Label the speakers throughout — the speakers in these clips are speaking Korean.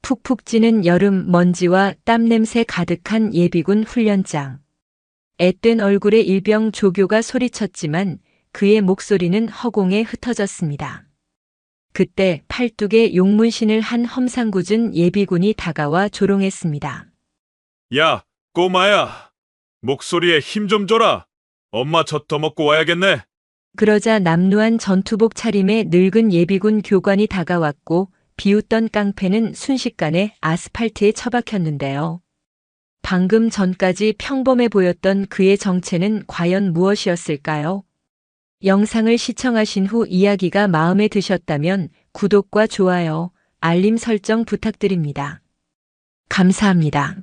Speaker 1: 푹푹 찌는 여름 먼지와 땀냄새 가득한 예비군 훈련장. 앳된 얼굴에 일병 조교가 소리쳤지만 그의 목소리는 허공에 흩어졌습니다. 그때 팔뚝에 용문신을 한 험상궂은 예비군이 다가와 조롱했습니다.
Speaker 2: 야, 꼬마야. 목소리에 힘 좀 줘라. 엄마 젖 더 먹고 와야겠네.
Speaker 1: 그러자 남루한 전투복 차림의 늙은 예비군 교관이 다가왔고 비웃던 깡패는 순식간에 아스팔트에 처박혔는데요. 방금 전까지 평범해 보였던 그의 정체는 과연 무엇이었을까요? 영상을 시청하신 후 이야기가 마음에 드셨다면 구독과 좋아요, 알림 설정 부탁드립니다. 감사합니다.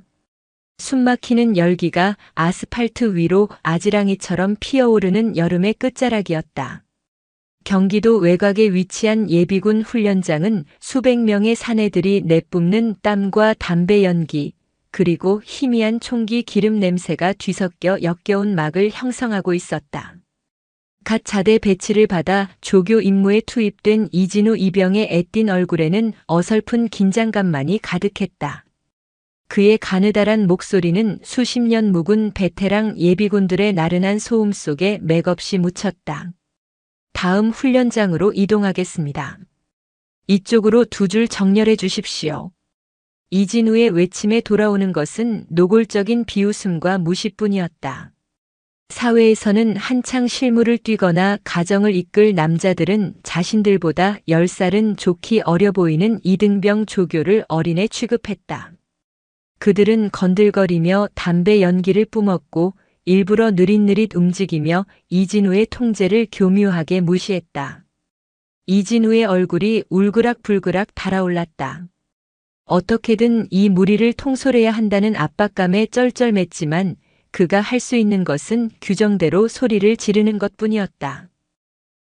Speaker 1: 숨막히는 열기가 아스팔트 위로 아지랑이처럼 피어오르는 여름의 끝자락이었다. 경기도 외곽에 위치한 예비군 훈련장은 수백 명의 사내들이 내뿜는 땀과 담배 연기, 그리고 희미한 총기 기름 냄새가 뒤섞여 역겨운 막을 형성하고 있었다. 갓 자대 배치를 받아 조교 임무에 투입된 이진우 이병의 애띤 얼굴에는 어설픈 긴장감만이 가득했다. 그의 가느다란 목소리는 수십 년 묵은 베테랑 예비군들의 나른한 소음 속에 맥없이 묻혔다. 다음 훈련장으로 이동하겠습니다. 이쪽으로 두 줄 정렬해 주십시오. 이진우의 외침에 돌아오는 것은 노골적인 비웃음과 무시뿐이었다. 사회에서는 한창 실무를 뛰거나 가정을 이끌 남자들은 자신들보다 10살은 좋기 어려 보이는 이등병 조교를 어린애 취급했다. 그들은 건들거리며 담배 연기를 뿜었고 일부러 느릿느릿 움직이며 이진우의 통제를 교묘하게 무시했다. 이진우의 얼굴이 울그락불그락 달아올랐다. 어떻게든 이 무리를 통솔해야 한다는 압박감에 쩔쩔맸지만 그가 할 수 있는 것은 규정대로 소리를 지르는 것뿐이었다.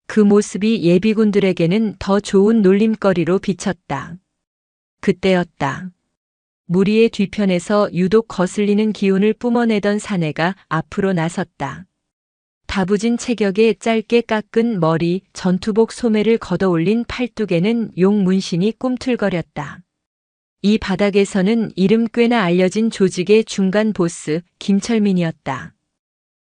Speaker 1: 그 모습이 예비군들에게는 더 좋은 놀림거리로 비쳤다. 그때였다. 무리의 뒤편에서 유독 거슬리는 기운을 뿜어내던 사내가 앞으로 나섰다. 다부진 체격에 짧게 깎은 머리, 전투복 소매를 걷어올린 팔뚝에는 용 문신이 꿈틀거렸다. 이 바닥에서는 이름 꽤나 알려진 조직의 중간 보스 김철민이었다.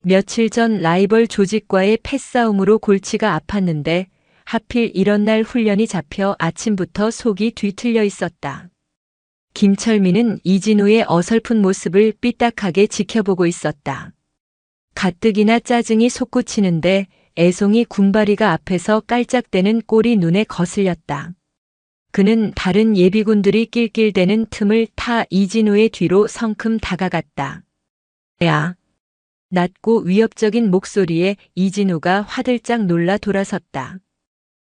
Speaker 1: 며칠 전 라이벌 조직과의 패싸움으로 골치가 아팠는데 하필 이런 날 훈련이 잡혀 아침부터 속이 뒤틀려 있었다. 김철민은 이진우의 어설픈 모습을 삐딱하게 지켜보고 있었다. 가뜩이나 짜증이 솟구치는데 애송이 군바리가 앞에서 깔짝대는 꼴이 눈에 거슬렸다. 그는 다른 예비군들이 낄낄대는 틈을 타 이진우의 뒤로 성큼 다가갔다. 야! 낮고 위협적인 목소리에 이진우가 화들짝 놀라 돌아섰다.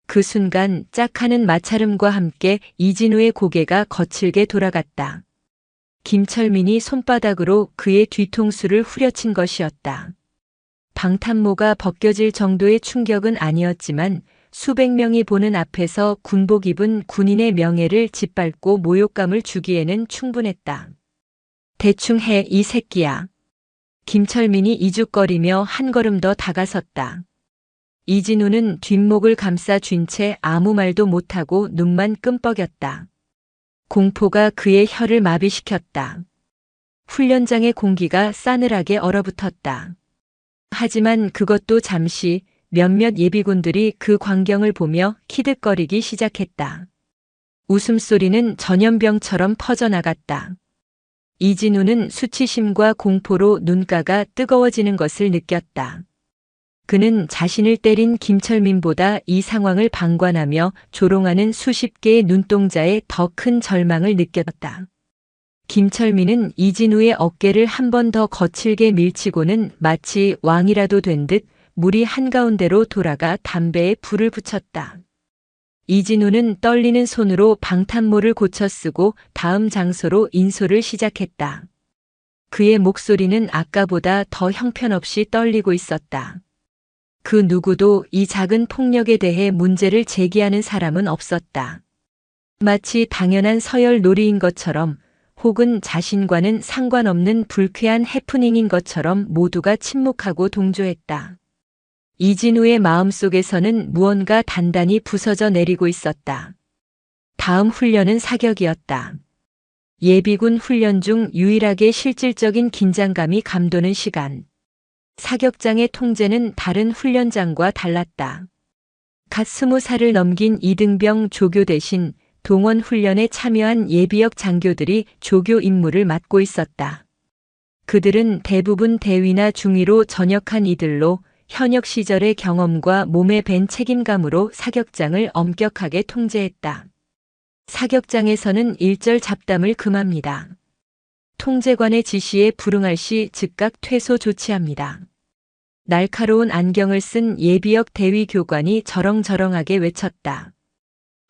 Speaker 1: 그 순간 짝하는 마찰음과 함께 이진우의 고개가 거칠게 돌아갔다. 김철민이 손바닥으로 그의 뒤통수를 후려친 것이었다. 방탄모가 벗겨질 정도의 충격은 아니었지만 수백 명이 보는 앞에서 군복 입은 군인의 명예를 짓밟고 모욕감을 주기에는 충분했다. 대충 해, 이 새끼야. 김철민이 이죽거리며 한 걸음 더 다가섰다. 이진우는 뒷목을 감싸 쥔 채 아무 말도 못하고 눈만 끔뻑였다. 공포가 그의 혀를 마비시켰다. 훈련장의 공기가 싸늘하게 얼어붙었다. 하지만 그것도 잠시 몇몇 예비군들이 그 광경을 보며 키득거리기 시작했다. 웃음소리는 전염병처럼 퍼져나갔다. 이진우는 수치심과 공포로 눈가가 뜨거워지는 것을 느꼈다. 그는 자신을 때린 김철민보다 이 상황을 방관하며 조롱하는 수십 개의 눈동자에 더 큰 절망을 느꼈다. 김철민은 이진우의 어깨를 한 번 더 거칠게 밀치고는 마치 왕이라도 된 듯 무리 한가운데로 돌아가 담배에 불을 붙였다. 이진우는 떨리는 손으로 방탄모를 고쳐 쓰고 다음 장소로 인솔을 시작했다. 그의 목소리는 아까보다 더 형편없이 떨리고 있었다. 그 누구도 이 작은 폭력에 대해 문제를 제기하는 사람은 없었다. 마치 당연한 서열 놀이인 것처럼 혹은 자신과는 상관없는 불쾌한 해프닝인 것처럼 모두가 침묵하고 동조했다. 이진우의 마음속에서는 무언가 단단히 부서져 내리고 있었다. 다음 훈련은 사격이었다. 예비군 훈련 중 유일하게 실질적인 긴장감이 감도는 시간. 사격장의 통제는 다른 훈련장과 달랐다. 갓 20살을 넘긴 이등병 조교 대신 동원 훈련에 참여한 예비역 장교들이 조교 임무를 맡고 있었다. 그들은 대부분 대위나 중위로 전역한 이들로 현역 시절의 경험과 몸에 밴 책임감으로 사격장을 엄격하게 통제했다. 사격장에서는 일절 잡담을 금합니다. 통제관의 지시에 불응할 시 즉각 퇴소 조치합니다. 날카로운 안경을 쓴 예비역 대위 교관이 저렁저렁하게 외쳤다.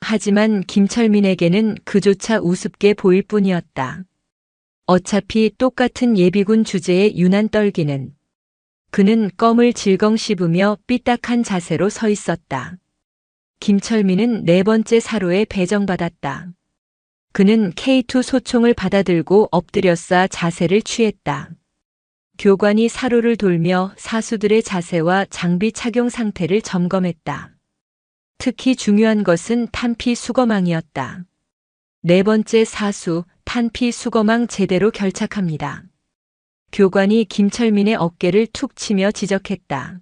Speaker 1: 하지만 김철민에게는 그조차 우습게 보일 뿐이었다. 어차피 똑같은 예비군 주제에 유난 떨기는. 그는 껌을 질겅 씹으며 삐딱한 자세로 서 있었다. 김철민은 네 번째 사로에 배정받았다. 그는 K2 소총을 받아들고 엎드려 쏴 자세를 취했다. 교관이 사로를 돌며 사수들의 자세와 장비 착용 상태를 점검했다. 특히 중요한 것은 탄피 수거망이었다. 네 번째 사수, 탄피 수거망 제대로 결착합니다. 교관이 김철민의 어깨를 툭 치며 지적했다.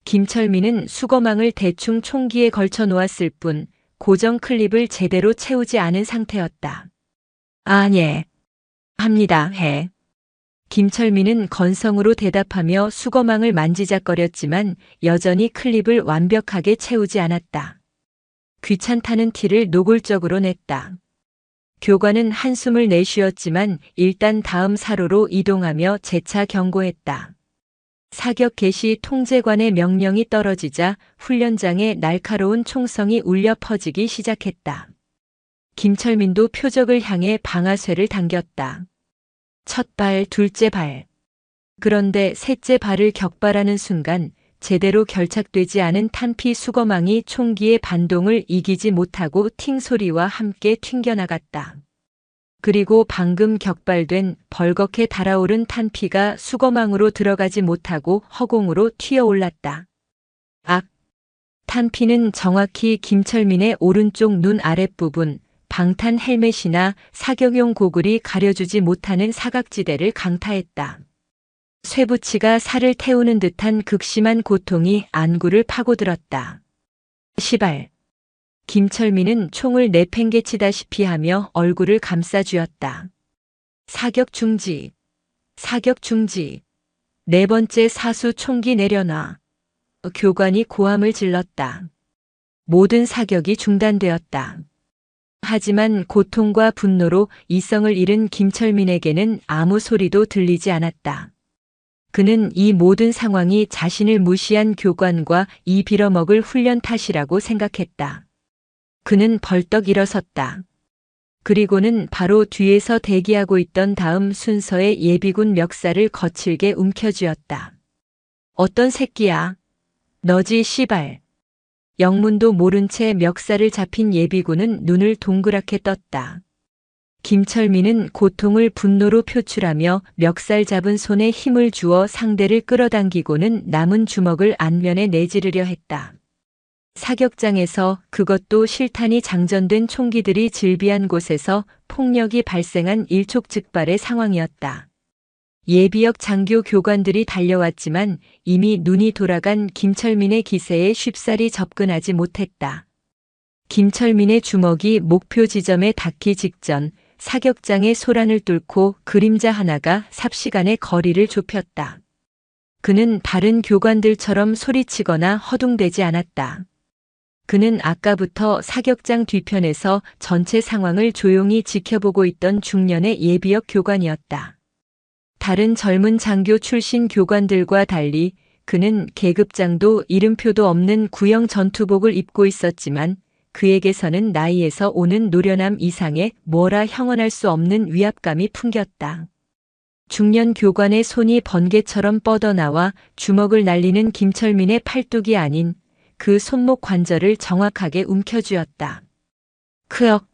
Speaker 1: 김철민은 수거망을 대충 총기에 걸쳐 놓았을 뿐 고정 클립을 제대로 채우지 않은 상태였다. 아, 예. 합니다. 해. 김철민은 건성으로 대답하며 수거망을 만지작거렸지만 여전히 클립을 완벽하게 채우지 않았다. 귀찮다는 티를 노골적으로 냈다. 교관은 한숨을 내쉬었지만 일단 다음 사로로 이동하며 재차 경고했다. 사격 개시 통제관의 명령이 떨어지자 훈련장에 날카로운 총성이 울려 퍼지기 시작했다. 김철민도 표적을 향해 방아쇠를 당겼다. 첫 발, 둘째 발. 그런데 셋째 발을 격발하는 순간 제대로 결착되지 않은 탄피 수거망이 총기의 반동을 이기지 못하고 팅 소리와 함께 튕겨나갔다. 그리고 방금 격발된 벌겋게 달아오른 탄피가 수거망으로 들어가지 못하고 허공으로 튀어올랐다. 악! 탄피는 정확히 김철민의 오른쪽 눈 아랫부분, 방탄 헬멧이나 사격용 고글이 가려주지 못하는 사각지대를 강타했다. 쇠붙이가 살을 태우는 듯한 극심한 고통이 안구를 파고들었다. 시발. 김철민은 총을 내팽개치다시피 하며 얼굴을 감싸쥐었다. 사격 중지. 사격 중지. 네 번째 사수 총기 내려놔. 교관이 고함을 질렀다. 모든 사격이 중단되었다. 하지만 고통과 분노로 이성을 잃은 김철민에게는 아무 소리도 들리지 않았다. 그는 이 모든 상황이 자신을 무시한 교관과 이 빌어먹을 훈련 탓이라고 생각했다. 그는 벌떡 일어섰다. 그리고는 바로 뒤에서 대기하고 있던 다음 순서의 예비군 멱살을 거칠게 움켜쥐었다. 어떤 새끼야? 너지 씨발. 영문도 모른 채 멱살을 잡힌 예비군은 눈을 동그랗게 떴다. 김철민은 고통을 분노로 표출하며 멱살 잡은 손에 힘을 주어 상대를 끌어당기고는 남은 주먹을 안면에 내지르려 했다. 사격장에서 그것도 실탄이 장전된 총기들이 즐비한 곳에서 폭력이 발생한 일촉즉발의 상황이었다. 예비역 장교 교관들이 달려왔지만 이미 눈이 돌아간 김철민의 기세에 쉽사리 접근하지 못했다. 김철민의 주먹이 목표 지점에 닿기 직전 사격장의 소란을 뚫고 그림자 하나가 삽시간의 거리를 좁혔다. 그는 다른 교관들처럼 소리치거나 허둥대지 않았다. 그는 아까부터 사격장 뒤편에서 전체 상황을 조용히 지켜보고 있던 중년의 예비역 교관이었다. 다른 젊은 장교 출신 교관들과 달리 그는 계급장도 이름표도 없는 구형 전투복을 입고 있었지만 그에게서는 나이에서 오는 노련함 이상의 뭐라 형언할 수 없는 위압감이 풍겼다. 중년 교관의 손이 번개처럼 뻗어나와 주먹을 날리는 김철민의 팔뚝이 아닌 그 손목 관절을 정확하게 움켜쥐었다. 크억.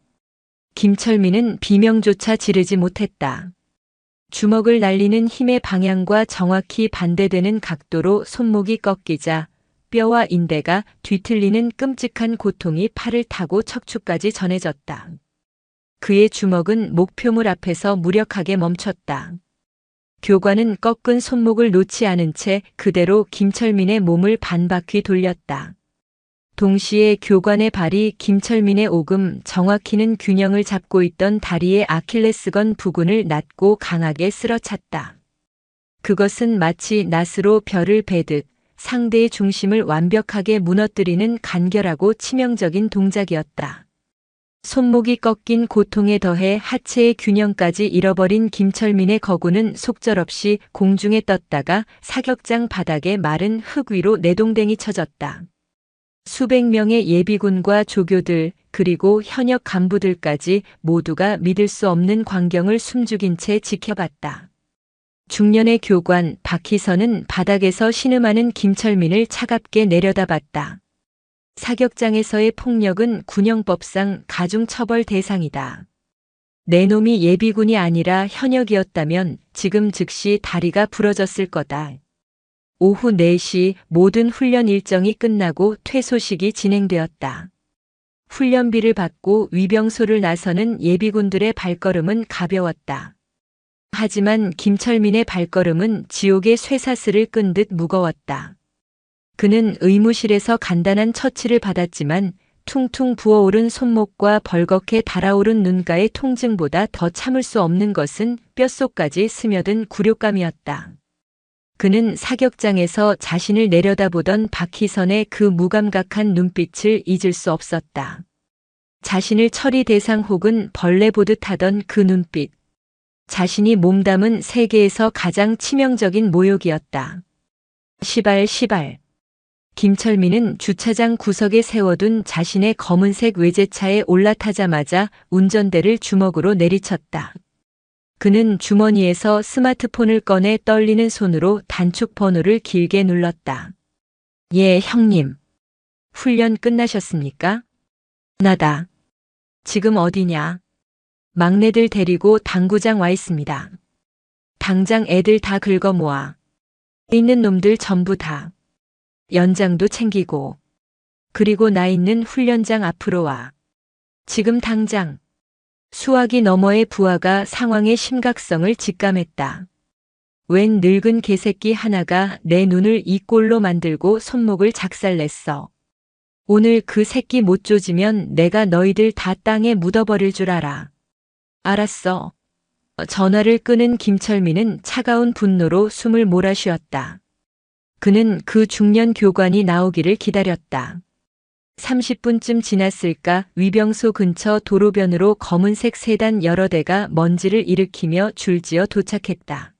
Speaker 1: 김철민은 비명조차 지르지 못했다. 주먹을 날리는 힘의 방향과 정확히 반대되는 각도로 손목이 꺾이자 뼈와 인대가 뒤틀리는 끔찍한 고통이 팔을 타고 척추까지 전해졌다. 그의 주먹은 목표물 앞에서 무력하게 멈췄다. 교관은 꺾은 손목을 놓지 않은 채 그대로 김철민의 몸을 반바퀴 돌렸다. 동시에 교관의 발이 김철민의 오금 정확히는 균형을 잡고 있던 다리의 아킬레스건 부근을 낮고 강하게 쓸어찼다. 그것은 마치 낫으로 벼를 베듯 상대의 중심을 완벽하게 무너뜨리는 간결하고 치명적인 동작이었다. 손목이 꺾인 고통에 더해 하체의 균형까지 잃어버린 김철민의 거구는 속절없이 공중에 떴다가 사격장 바닥에 마른 흙 위로 내동댕이 쳐졌다. 수백 명의 예비군과 조교들 그리고 현역 간부들까지 모두가 믿을 수 없는 광경을 숨죽인 채 지켜봤다. 중년의 교관 박희선은 바닥에서 신음하는 김철민을 차갑게 내려다봤다. 사격장에서의 폭력은 군형법상 가중처벌 대상이다. 내 놈이 예비군이 아니라 현역이었다면 지금 즉시 다리가 부러졌을 거다. 오후 4시 모든 훈련 일정이 끝나고 퇴소식이 진행되었다. 훈련비를 받고 위병소를 나서는 예비군들의 발걸음은 가벼웠다. 하지만 김철민의 발걸음은 지옥의 쇠사슬을 끈 듯 무거웠다. 그는 의무실에서 간단한 처치를 받았지만 퉁퉁 부어오른 손목과 벌겋게 달아오른 눈가의 통증보다 더 참을 수 없는 것은 뼛속까지 스며든 굴욕감이었다. 그는 사격장에서 자신을 내려다보던 박희선의 그 무감각한 눈빛을 잊을 수 없었다. 자신을 처리 대상 혹은 벌레 보듯 하던 그 눈빛. 자신이 몸담은 세계에서 가장 치명적인 모욕이었다. 시발. 김철민은 주차장 구석에 세워둔 자신의 검은색 외제차에 올라타자마자 운전대를 주먹으로 내리쳤다. 그는 주머니에서 스마트폰을 꺼내 떨리는 손으로 단축 번호를 길게 눌렀다. 예, 형님. 훈련 끝나셨습니까? 나다. 지금 어디냐? 막내들 데리고 당구장 와 있습니다. 당장 애들 다 긁어 모아. 있는 놈들 전부 다. 연장도 챙기고. 그리고 나 있는 훈련장 앞으로 와. 지금 당장. 수화기 너머의 부하가 상황의 심각성을 직감했다. 웬 늙은 개새끼 하나가 내 눈을 이 꼴로 만들고 손목을 작살냈어. 오늘 그 새끼 못 조지면 내가 너희들 다 땅에 묻어버릴 줄 알아. 알았어. 전화를 끄는 김철민은 차가운 분노로 숨을 몰아쉬었다. 그는 그 중년 교관이 나오기를 기다렸다. 30분쯤 지났을까 위병소 근처 도로변으로 검은색 세단 여러 대가 먼지를 일으키며 줄지어 도착했다.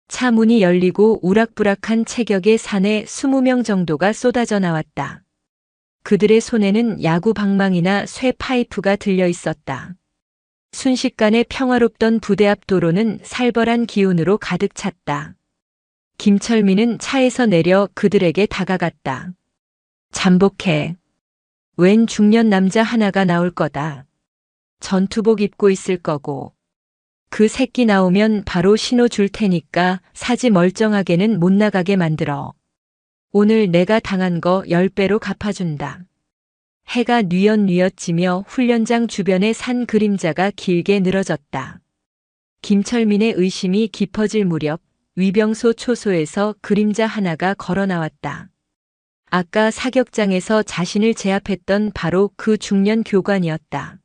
Speaker 1: 차 문이 열리고 우락부락한 체격의 산에 20명 정도가 쏟아져 나왔다. 그들의 손에는 야구 방망이나 쇠 파이프가 들려 있었다. 순식간에 평화롭던 부대 앞 도로는 살벌한 기운으로 가득 찼다. 김철민은 차에서 내려 그들에게 다가갔다. 잠복해. 웬 중년 남자 하나가 나올 거다. 전투복 입고 있을 거고. 그 새끼 나오면 바로 신호 줄 테니까 사지 멀쩡하게는 못 나가게 만들어. 오늘 내가 당한 거 10배로 갚아준다. 해가 뉘엿뉘엿 지며 훈련장 주변의 산 그림자가 길게 늘어졌다. 김철민의 의심이 깊어질 무렵 위병소 초소에서 그림자 하나가 걸어 나왔다. 아까 사격장에서 자신을 제압했던 바로 그 중년 교관이었다.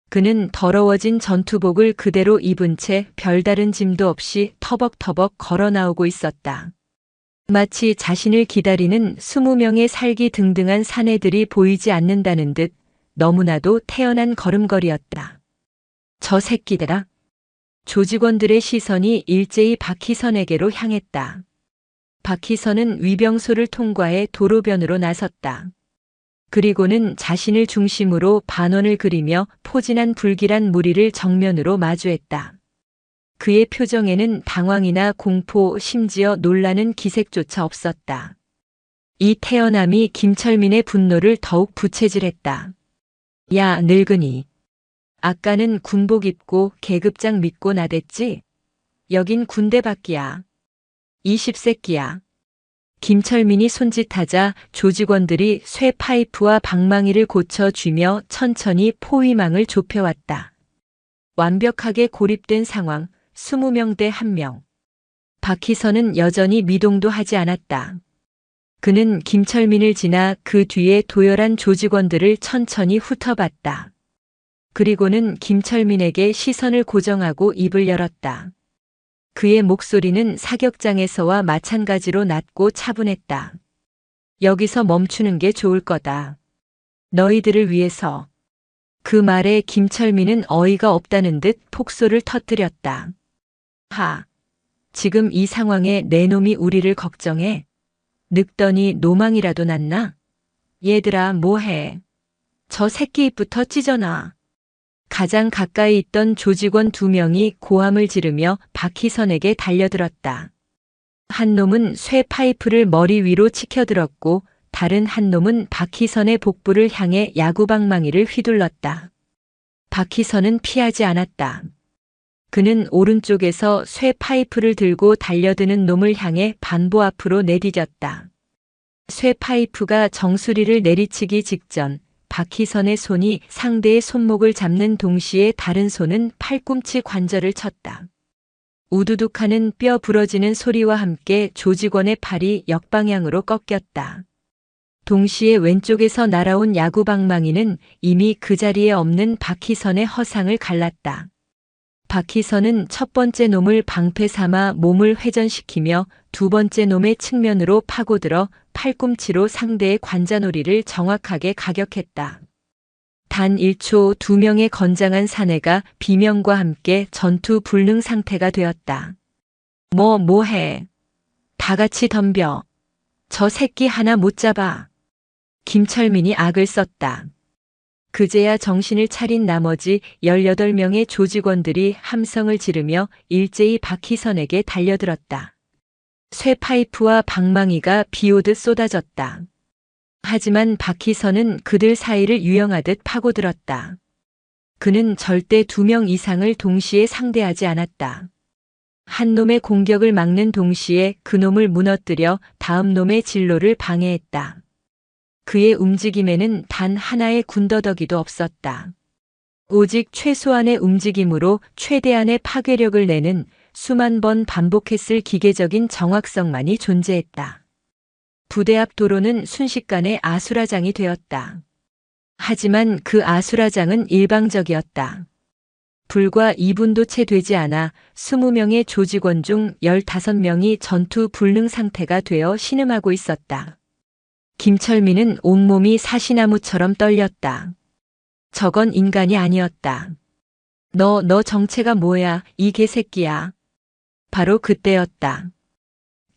Speaker 1: 그는 더러워진 전투복을 그대로 입은 채 별다른 짐도 없이 터벅터벅 걸어 나오고 있었다. 마치 자신을 기다리는 20명의 살기 등등한 사내들이 보이지 않는다는 듯 너무나도 태연한 걸음걸이였다. 저 새끼들아. 조직원들의 시선이 일제히 박희선에게로 향했다. 박희선은 위병소를 통과해 도로변으로 나섰다. 그리고는 자신을 중심으로 반원을 그리며 포진한 불길한 무리를 정면으로 마주했다. 그의 표정에는 당황이나 공포, 심지어 놀라는 기색조차 없었다. 이 태연함이 김철민의 분노를 더욱 부채질했다. 야, 늙은이. 아까는 군복 입고 계급장 믿고 나댔지? 여긴 군대 밖이야. 20세끼야. 김철민이 손짓하자 조직원들이 쇠 파이프와 방망이를 고쳐 쥐며 천천히 포위망을 좁혀왔다. 완벽하게 고립된 상황, 20명대 1명. 박희선은 여전히 미동도 하지 않았다. 그는 김철민을 지나 그 뒤에 도열한 조직원들을 천천히 훑어봤다. 그리고는 김철민에게 시선을 고정하고 입을 열었다. 그의 목소리는 사격장에서와 마찬가지로 낮고 차분했다. 여기서 멈추는 게 좋을 거다. 너희들을 위해서. 그 말에 김철민은 어이가 없다는 듯 폭소를 터뜨렸다. 지금 이 상황에 내 놈이 우리를 걱정해? 늙더니 노망이라도 났나? 얘들아 뭐해? 저 새끼 입부터 찢어놔. 가장 가까이 있던 조직원 2명이 고함을 지르며 박희선에게 달려들었다. 한 놈은 쇠 파이프를 머리 위로 치켜들었고 다른 한 놈은 박희선의 복부를 향해 야구방망이를 휘둘렀다. 박희선은 피하지 않았다. 그는 오른쪽에서 쇠 파이프를 들고 달려드는 놈을 향해 반보 앞으로 내디뎠다. 쇠 파이프가 정수리를 내리치기 직전 박희선의 손이 상대의 손목을 잡는 동시에 다른 손은 팔꿈치 관절을 쳤다. 우두둑하는 뼈 부러지는 소리와 함께 조직원의 팔이 역방향으로 꺾였다. 동시에 왼쪽에서 날아온 야구방망이는 이미 그 자리에 없는 박희선의 허상을 갈랐다. 박희선은 첫 번째 놈을 방패 삼아 몸을 회전시키며 두 번째 놈의 측면으로 파고들어 팔꿈치로 상대의 관자놀이를 정확하게 가격했다. 단 1초 2명의 건장한 사내가 비명과 함께 전투 불능 상태가 되었다. 뭐해? 다 같이 덤벼. 저 새끼 하나 못 잡아. 김철민이 악을 썼다. 그제야 정신을 차린 나머지 18명의 조직원들이 함성을 지르며 일제히 박희선에게 달려들었다. 쇠 파이프와 방망이가 비오듯 쏟아졌다. 하지만 박희선은 그들 사이를 유영하듯 파고들었다. 그는 절대 2명 이상을 동시에 상대하지 않았다. 한 놈의 공격을 막는 동시에 그 놈을 무너뜨려 다음 놈의 진로를 방해했다. 그의 움직임에는 단 하나의 군더더기도 없었다. 오직 최소한의 움직임으로 최대한의 파괴력을 내는 수만 번 반복했을 기계적인 정확성만이 존재했다. 부대 앞 도로는 순식간에 아수라장이 되었다. 하지만 그 아수라장은 일방적이었다. 불과 2분도 채 되지 않아 20명의 조직원 중 15명이 전투 불능 상태가 되어 신음하고 있었다. 김철민은 온몸이 사시나무처럼 떨렸다. 저건 인간이 아니었다. 너 정체가 뭐야, 이 개새끼야. 바로 그때였다.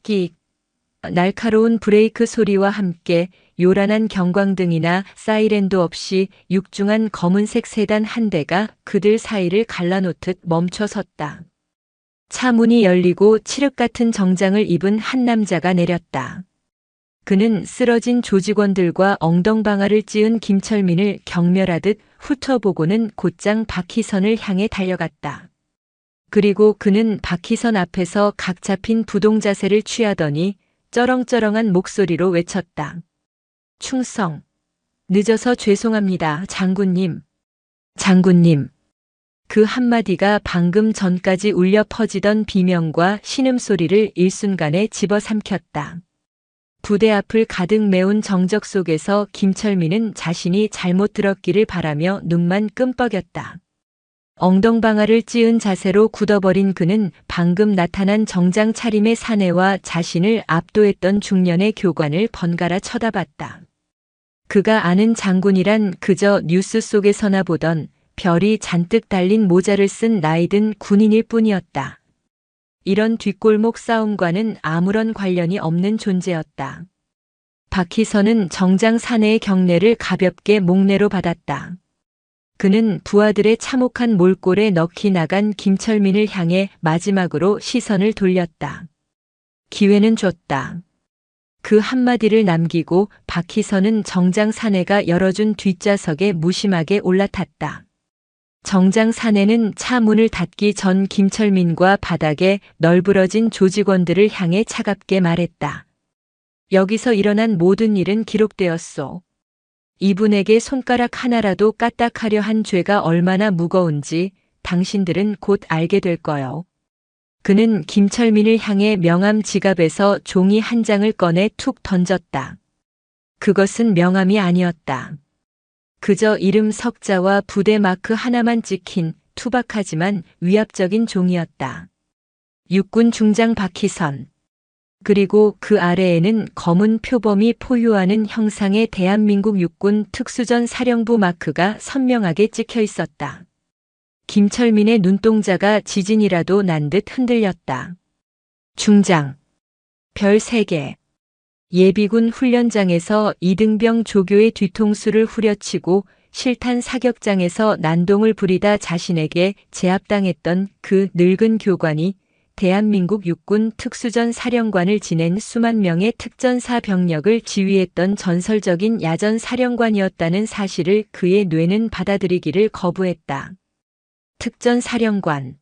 Speaker 1: 끽. 날카로운 브레이크 소리와 함께 요란한 경광등이나 사이렌도 없이 육중한 검은색 세단 한 대가 그들 사이를 갈라놓듯 멈춰 섰다. 차 문이 열리고 칠흑 같은 정장을 입은 한 남자가 내렸다. 그는 쓰러진 조직원들과 엉덩방아를 찧은 김철민을 경멸하듯 훑어보고는 곧장 박희선을 향해 달려갔다. 그리고 그는 박희선 앞에서 각 잡힌 부동자세를 취하더니 쩌렁쩌렁한 목소리로 외쳤다. 충성. 늦어서 죄송합니다, 장군님. 장군님. 그 한마디가 방금 전까지 울려 퍼지던 비명과 신음소리를 일순간에 집어삼켰다. 부대 앞을 가득 메운 정적 속에서 김철민은 자신이 잘못 들었기를 바라며 눈만 끔뻑였다. 엉덩방아를 찧은 자세로 굳어버린 그는 방금 나타난 정장 차림의 사내와 자신을 압도했던 중년의 교관을 번갈아 쳐다봤다. 그가 아는 장군이란 그저 뉴스 속에서나 보던 별이 잔뜩 달린 모자를 쓴 나이든 군인일 뿐이었다. 이런 뒷골목 싸움과는 아무런 관련이 없는 존재였다. 박희선은 정장 사내의 경례를 가볍게 목례로 받았다. 그는 부하들의 참혹한 몰골에 넋이 나간 김철민을 향해 마지막으로 시선을 돌렸다. 기회는 줬다. 그 한마디를 남기고 박희선은 정장 사내가 열어준 뒷좌석에 무심하게 올라탔다. 정장 사내는 차 문을 닫기 전 김철민과 바닥에 널브러진 조직원들을 향해 차갑게 말했다. 여기서 일어난 모든 일은 기록되었소. 이분에게 손가락 하나라도 까딱하려 한 죄가 얼마나 무거운지 당신들은 곧 알게 될 거요. 그는 김철민을 향해 명함 지갑에서 종이 한 장을 꺼내 툭 던졌다. 그것은 명함이 아니었다. 그저 이름 석자와 부대 마크 하나만 찍힌 투박하지만 위압적인 종이었다. 육군 중장 박희선. 그리고 그 아래에는 검은 표범이 포효하는 형상의 대한민국 육군 특수전 사령부 마크가 선명하게 찍혀 있었다. 김철민의 눈동자가 지진이라도 난 듯 흔들렸다. 중장. 별 3개. 예비군 훈련장에서 이등병 조교의 뒤통수를 후려치고 실탄 사격장에서 난동을 부리다 자신에게 제압당했던 그 늙은 교관이 대한민국 육군 특수전 사령관을 지낸 수만 명의 특전사 병력을 지휘했던 전설적인 야전 사령관이었다는 사실을 그의 뇌는 받아들이기를 거부했다. 특전 사령관.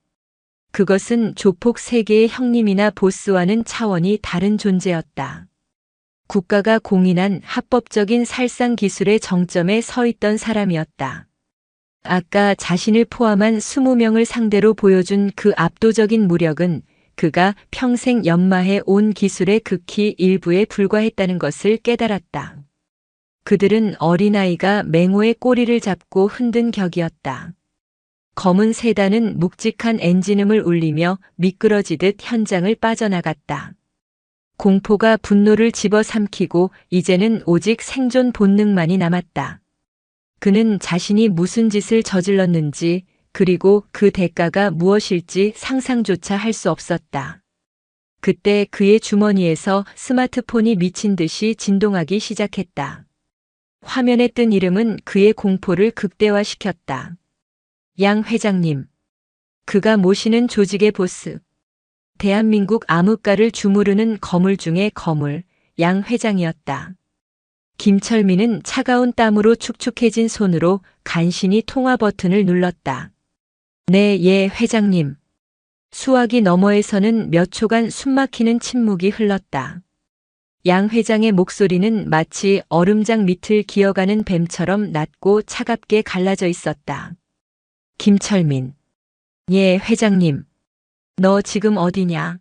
Speaker 1: 그것은 조폭 세계의 형님이나 보스와는 차원이 다른 존재였다. 국가가 공인한 합법적인 살상 기술의 정점에 서 있던 사람이었다. 아까 자신을 포함한 20명을 상대로 보여준 그 압도적인 무력은 그가 평생 연마해 온 기술의 극히 일부에 불과했다는 것을 깨달았다. 그들은 어린아이가 맹호의 꼬리를 잡고 흔든 격이었다. 검은 세단은 묵직한 엔진음을 울리며 미끄러지듯 현장을 빠져나갔다. 공포가 분노를 집어삼키고 이제는 오직 생존 본능만이 남았다. 그는 자신이 무슨 짓을 저질렀는지 그리고 그 대가가 무엇일지 상상조차 할 수 없었다. 그때 그의 주머니에서 스마트폰이 미친 듯이 진동하기 시작했다. 화면에 뜬 이름은 그의 공포를 극대화시켰다. 양 회장님. 그가 모시는 조직의 보스. 대한민국 암흑가를 주무르는 거물 중의 거물, 양 회장이었다. 김철민은 차가운 땀으로 축축해진 손으로 간신히 통화 버튼을 눌렀다. 네, 예, 회장님. 수화기 너머에서는 몇 초간 숨막히는 침묵이 흘렀다. 양 회장의 목소리는 마치 얼음장 밑을 기어가는 뱀처럼 낮고 차갑게 갈라져 있었다. 김철민. 예, 회장님. 너 지금 어디냐?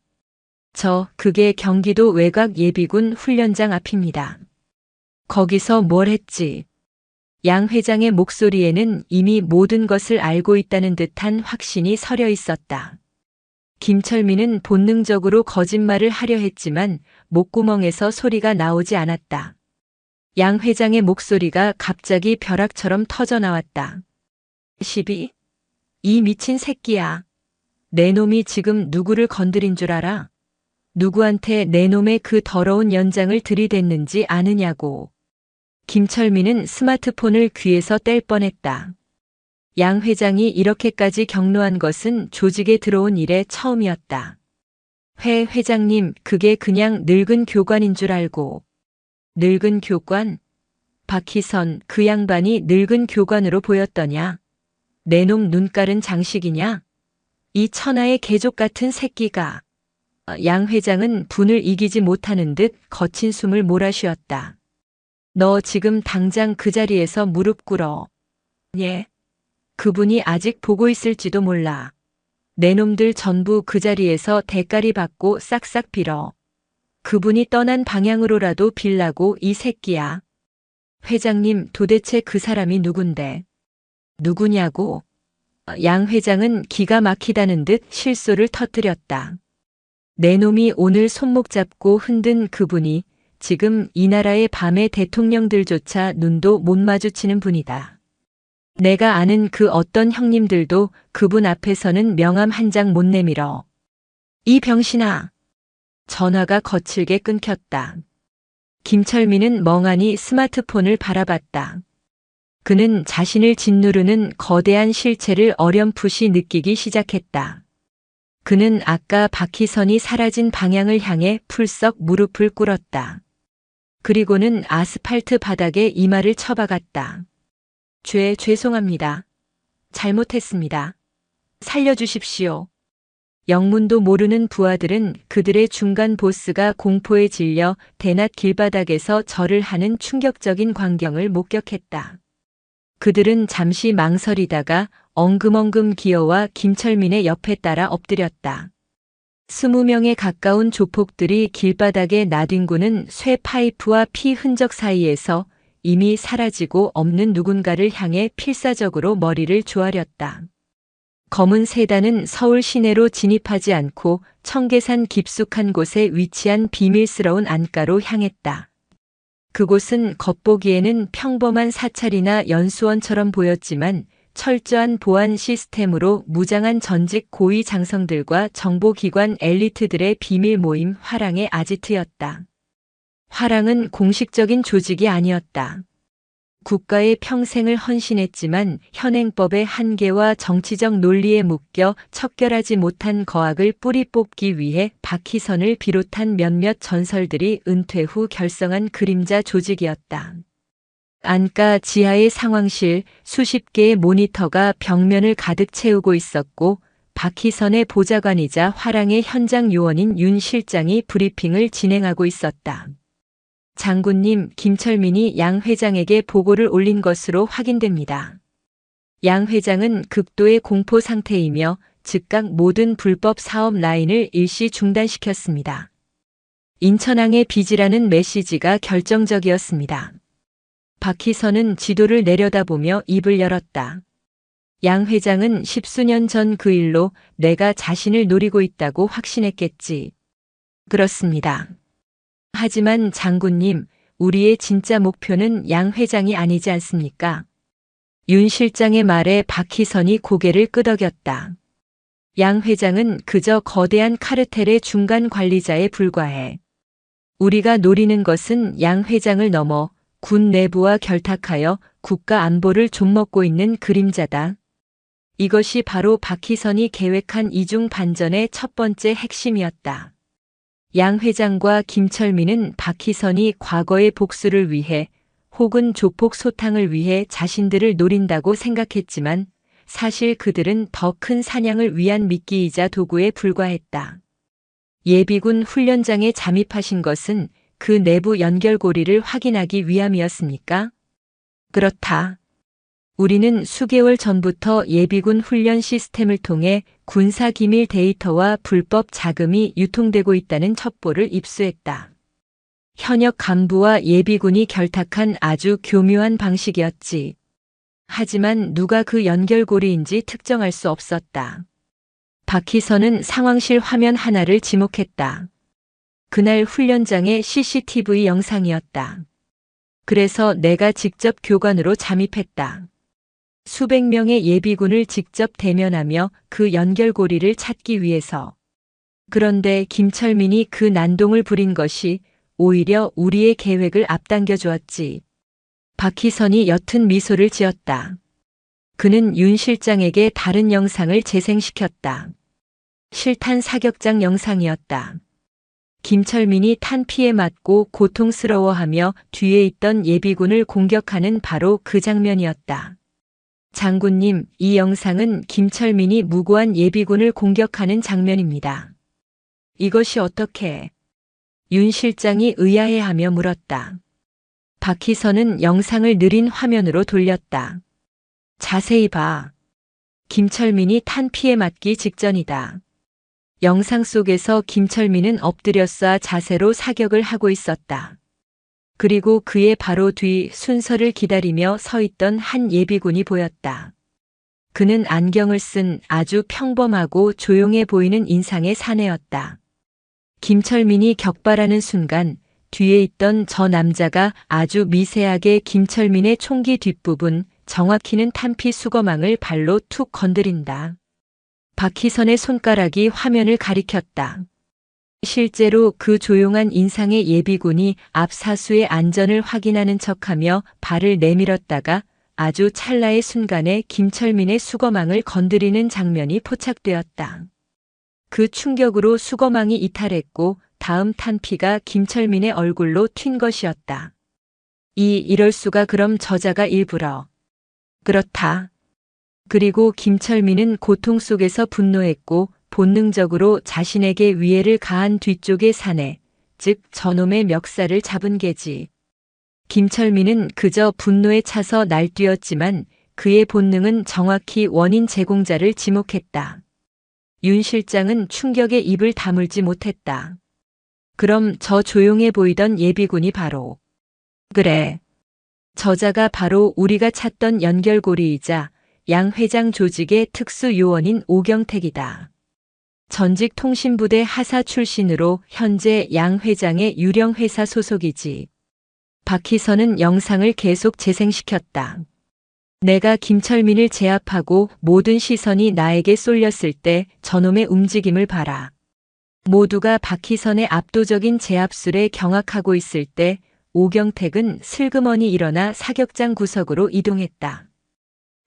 Speaker 1: 그게 경기도 외곽 예비군 훈련장 앞입니다. 거기서 뭘 했지? 양 회장의 목소리에는 이미 모든 것을 알고 있다는 듯한 확신이 서려 있었다. 김철민은 본능적으로 거짓말을 하려 했지만 목구멍에서 소리가 나오지 않았다. 양 회장의 목소리가 갑자기 벼락처럼 터져 나왔다. 12. 이 미친 새끼야. 내 놈이 지금 누구를 건드린 줄 알아? 누구한테 내 놈의 그 더러운 연장을 들이댔는지 아느냐고. 김철민은 스마트폰을 귀에서 뗄 뻔했다. 양 회장이 이렇게까지 격노한 것은 조직에 들어온 이래 처음이었다. 회장님, 그게 그냥 늙은 교관인 줄 알고. 늙은 교관? 박희선, 그 양반이 늙은 교관으로 보였더냐? 내 놈 눈깔은 장식이냐? 이 천하의 개족 같은 새끼가. 양 회장은 분을 이기지 못하는 듯 거친 숨을 몰아쉬었다. 너 지금 당장 그 자리에서 무릎 꿇어. 예. 그분이 아직 보고 있을지도 몰라. 내 놈들 전부 그 자리에서 대가리 받고 싹싹 빌어. 그분이 떠난 방향으로라도 빌라고 이 새끼야. 회장님, 도대체 그 사람이 누군데? 누구냐고? 양 회장은 기가 막히다는 듯 실소를 터뜨렸다. 내 놈이 오늘 손목 잡고 흔든 그분이 지금 이 나라의 밤의 대통령들조차 눈도 못 마주치는 분이다. 내가 아는 그 어떤 형님들도 그분 앞에서는 명함 한 장 못 내밀어. 이 병신아. 전화가 거칠게 끊겼다. 김철민은 멍하니 스마트폰을 바라봤다. 그는 자신을 짓누르는 거대한 실체를 어렴풋이 느끼기 시작했다. 그는 아까 박희선이 사라진 방향을 향해 풀썩 무릎을 꿇었다. 그리고는 아스팔트 바닥에 이마를 쳐박았다. 죄송합니다. 잘못했습니다. 살려주십시오. 영문도 모르는 부하들은 그들의 중간 보스가 공포에 질려 대낮 길바닥에서 절을 하는 충격적인 광경을 목격했다. 그들은 잠시 망설이다가 엉금엉금 기어와 김철민의 옆에 따라 엎드렸다. 20명에 가까운 조폭들이 길바닥에 나뒹구는 쇠 파이프와 피 흔적 사이에서 이미 사라지고 없는 누군가를 향해 필사적으로 머리를 조아렸다. 검은 세단은 서울 시내로 진입하지 않고 청계산 깊숙한 곳에 위치한 비밀스러운 안가로 향했다. 그곳은 겉보기에는 평범한 사찰이나 연수원처럼 보였지만 철저한 보안 시스템으로 무장한 전직 고위 장성들과 정보기관 엘리트들의 비밀 모임 화랑의 아지트였다. 화랑은 공식적인 조직이 아니었다. 국가의 평생을 헌신했지만 현행법의 한계와 정치적 논리에 묶여 척결하지 못한 거악을 뿌리 뽑기 위해 박희선을 비롯한 몇몇 전설들이 은퇴 후 결성한 그림자 조직이었다. 안가 지하의 상황실, 수십 개의 모니터가 벽면을 가득 채우고 있었고 박희선의 보좌관이자 화랑의 현장 요원인 윤 실장이 브리핑을 진행하고 있었다. 장군님, 김철민이 양 회장에게 보고를 올린 것으로 확인됩니다. 양 회장은 극도의 공포 상태이며 즉각 모든 불법 사업 라인을 일시 중단시켰습니다. 인천항의 빚이라는 메시지가 결정적이었습니다. 박희선은 지도를 내려다보며 입을 열었다. 양 회장은 10수년 전 그 일로 내가 자신을 노리고 있다고 확신했겠지. 그렇습니다. 하지만 장군님, 우리의 진짜 목표는 양 회장이 아니지 않습니까? 윤 실장의 말에 박희선이 고개를 끄덕였다. 양 회장은 그저 거대한 카르텔의 중간 관리자에 불과해. 우리가 노리는 것은 양 회장을 넘어 군 내부와 결탁하여 국가 안보를 좀먹고 있는 그림자다. 이것이 바로 박희선이 계획한 이중 반전의 첫 번째 핵심이었다. 양 회장과 김철민은 박희선이 과거의 복수를 위해 혹은 조폭 소탕을 위해 자신들을 노린다고 생각했지만 사실 그들은 더 큰 사냥을 위한 미끼이자 도구에 불과했다. 예비군 훈련장에 잠입하신 것은 그 내부 연결고리를 확인하기 위함이었습니까? 그렇다. 우리는 수개월 전부터 예비군 훈련 시스템을 통해 군사기밀 데이터와 불법 자금이 유통되고 있다는 첩보를 입수했다. 현역 간부와 예비군이 결탁한 아주 교묘한 방식이었지. 하지만 누가 그 연결고리인지 특정할 수 없었다. 박희선은 상황실 화면 하나를 지목했다. 그날 훈련장의 CCTV 영상이었다. 그래서 내가 직접 교관으로 잠입했다. 수백 명의 예비군을 직접 대면하며 그 연결고리를 찾기 위해서. 그런데 김철민이 그 난동을 부린 것이 오히려 우리의 계획을 앞당겨 주었지. 박희선이 옅은 미소를 지었다. 그는 윤 실장에게 다른 영상을 재생시켰다. 실탄 사격장 영상이었다. 김철민이 탄피에 맞고 고통스러워하며 뒤에 있던 예비군을 공격하는 바로 그 장면이었다. 장군님, 이 영상은 김철민이 무고한 예비군을 공격하는 장면입니다. 이것이 어떻게? 윤 실장이 의아해하며 물었다. 박희선은 영상을 느린 화면으로 돌렸다. 자세히 봐. 김철민이 탄피에 맞기 직전이다. 영상 속에서 김철민은 엎드려 쏴 자세로 사격을 하고 있었다. 그리고 그의 바로 뒤 순서를 기다리며 서 있던 한 예비군이 보였다. 그는 안경을 쓴 아주 평범하고 조용해 보이는 인상의 사내였다. 김철민이 격발하는 순간 뒤에 있던 저 남자가 아주 미세하게 김철민의 총기 뒷부분, 정확히는 탄피 수거망을 발로 툭 건드린다. 박희선의 손가락이 화면을 가리켰다. 실제로 그 조용한 인상의 예비군이 앞 사수의 안전을 확인하는 척하며 발을 내밀었다가 아주 찰나의 순간에 김철민의 수거망을 건드리는 장면이 포착되었다. 그 충격으로 수거망이 이탈했고 다음 탄피가 김철민의 얼굴로 튄 것이었다. 이럴 수가. 그럼 저자가 일부러. 그렇다. 그리고 김철민은 고통 속에서 분노했고 본능적으로 자신에게 위해를 가한 뒤쪽의 사내, 즉 저놈의 멱살을 잡은 게지. 김철민은 그저 분노에 차서 날뛰었지만 그의 본능은 정확히 원인 제공자를 지목했다. 윤 실장은 충격에 입을 다물지 못했다. 그럼 저 조용해 보이던 예비군이 바로. 그래. 저자가 바로 우리가 찾던 연결고리이자 양 회장 조직의 특수 요원인 오경택이다. 전직 통신부대 하사 출신으로 현재 양 회장의 유령 회사 소속이지. 박희선은 영상을 계속 재생시켰다. 내가 김철민을 제압하고 모든 시선이 나에게 쏠렸을 때 저놈의 움직임을 봐라. 모두가 박희선의 압도적인 제압술에 경악하고 있을 때 오경택은 슬그머니 일어나 사격장 구석으로 이동했다.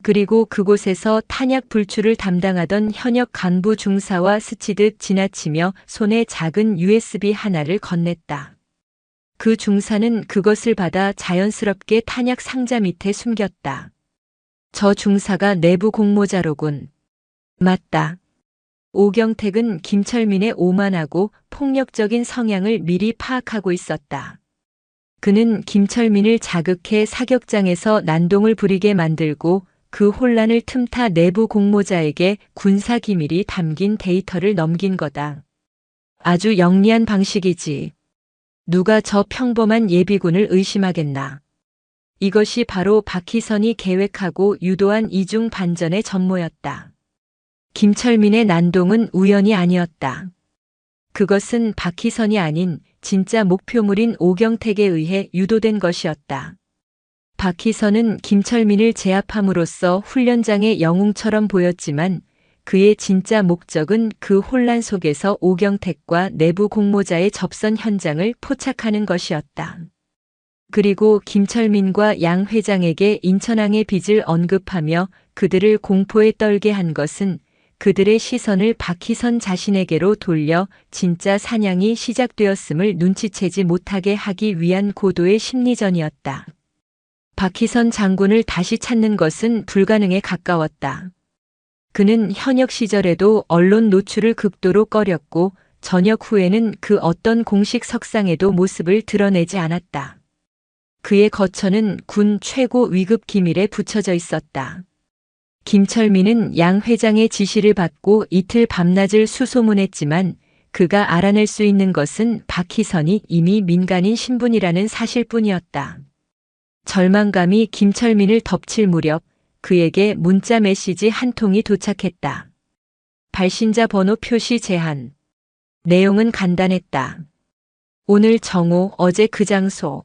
Speaker 1: 그리고 그곳에서 탄약 불출을 담당하던 현역 간부 중사와 스치듯 지나치며 손에 작은 USB 하나를 건넸다. 그 중사는 그것을 받아 자연스럽게 탄약 상자 밑에 숨겼다. 저 중사가 내부 공모자로군. 맞다. 오경택은 김철민의 오만하고 폭력적인 성향을 미리 파악하고 있었다. 그는 김철민을 자극해 사격장에서 난동을 부리게 만들고 그 혼란을 틈타 내부 공모자에게 군사 기밀이 담긴 데이터를 넘긴 거다. 아주 영리한 방식이지. 누가 저 평범한 예비군을 의심하겠나. 이것이 바로 박희선이 계획하고 유도한 이중 반전의 전모였다. 김철민의 난동은 우연이 아니었다. 그것은 박희선이 아닌 진짜 목표물인 오경택에 의해 유도된 것이었다. 박희선은 김철민을 제압함으로써 훈련장의 영웅처럼 보였지만 그의 진짜 목적은 그 혼란 속에서 오경택과 내부 공모자의 접선 현장을 포착하는 것이었다. 그리고 김철민과 양 회장에게 인천항의 빚을 언급하며 그들을 공포에 떨게 한 것은 그들의 시선을 박희선 자신에게로 돌려 진짜 사냥이 시작되었음을 눈치채지 못하게 하기 위한 고도의 심리전이었다. 박희선 장군을 다시 찾는 것은 불가능에 가까웠다. 그는 현역 시절에도 언론 노출을 극도로 꺼렸고 전역 후에는 그 어떤 공식 석상에도 모습을 드러내지 않았다. 그의 거처는 군 최고 위급 기밀에 붙여져 있었다. 김철민은 양 회장의 지시를 받고 이틀 밤낮을 수소문했지만 그가 알아낼 수 있는 것은 박희선이 이미 민간인 신분이라는 사실뿐이었다. 절망감이 김철민을 덮칠 무렵 그에게 문자 메시지 한 통이 도착했다. 발신자 번호 표시 제한. 내용은 간단했다. 오늘 정오, 어제 그 장소.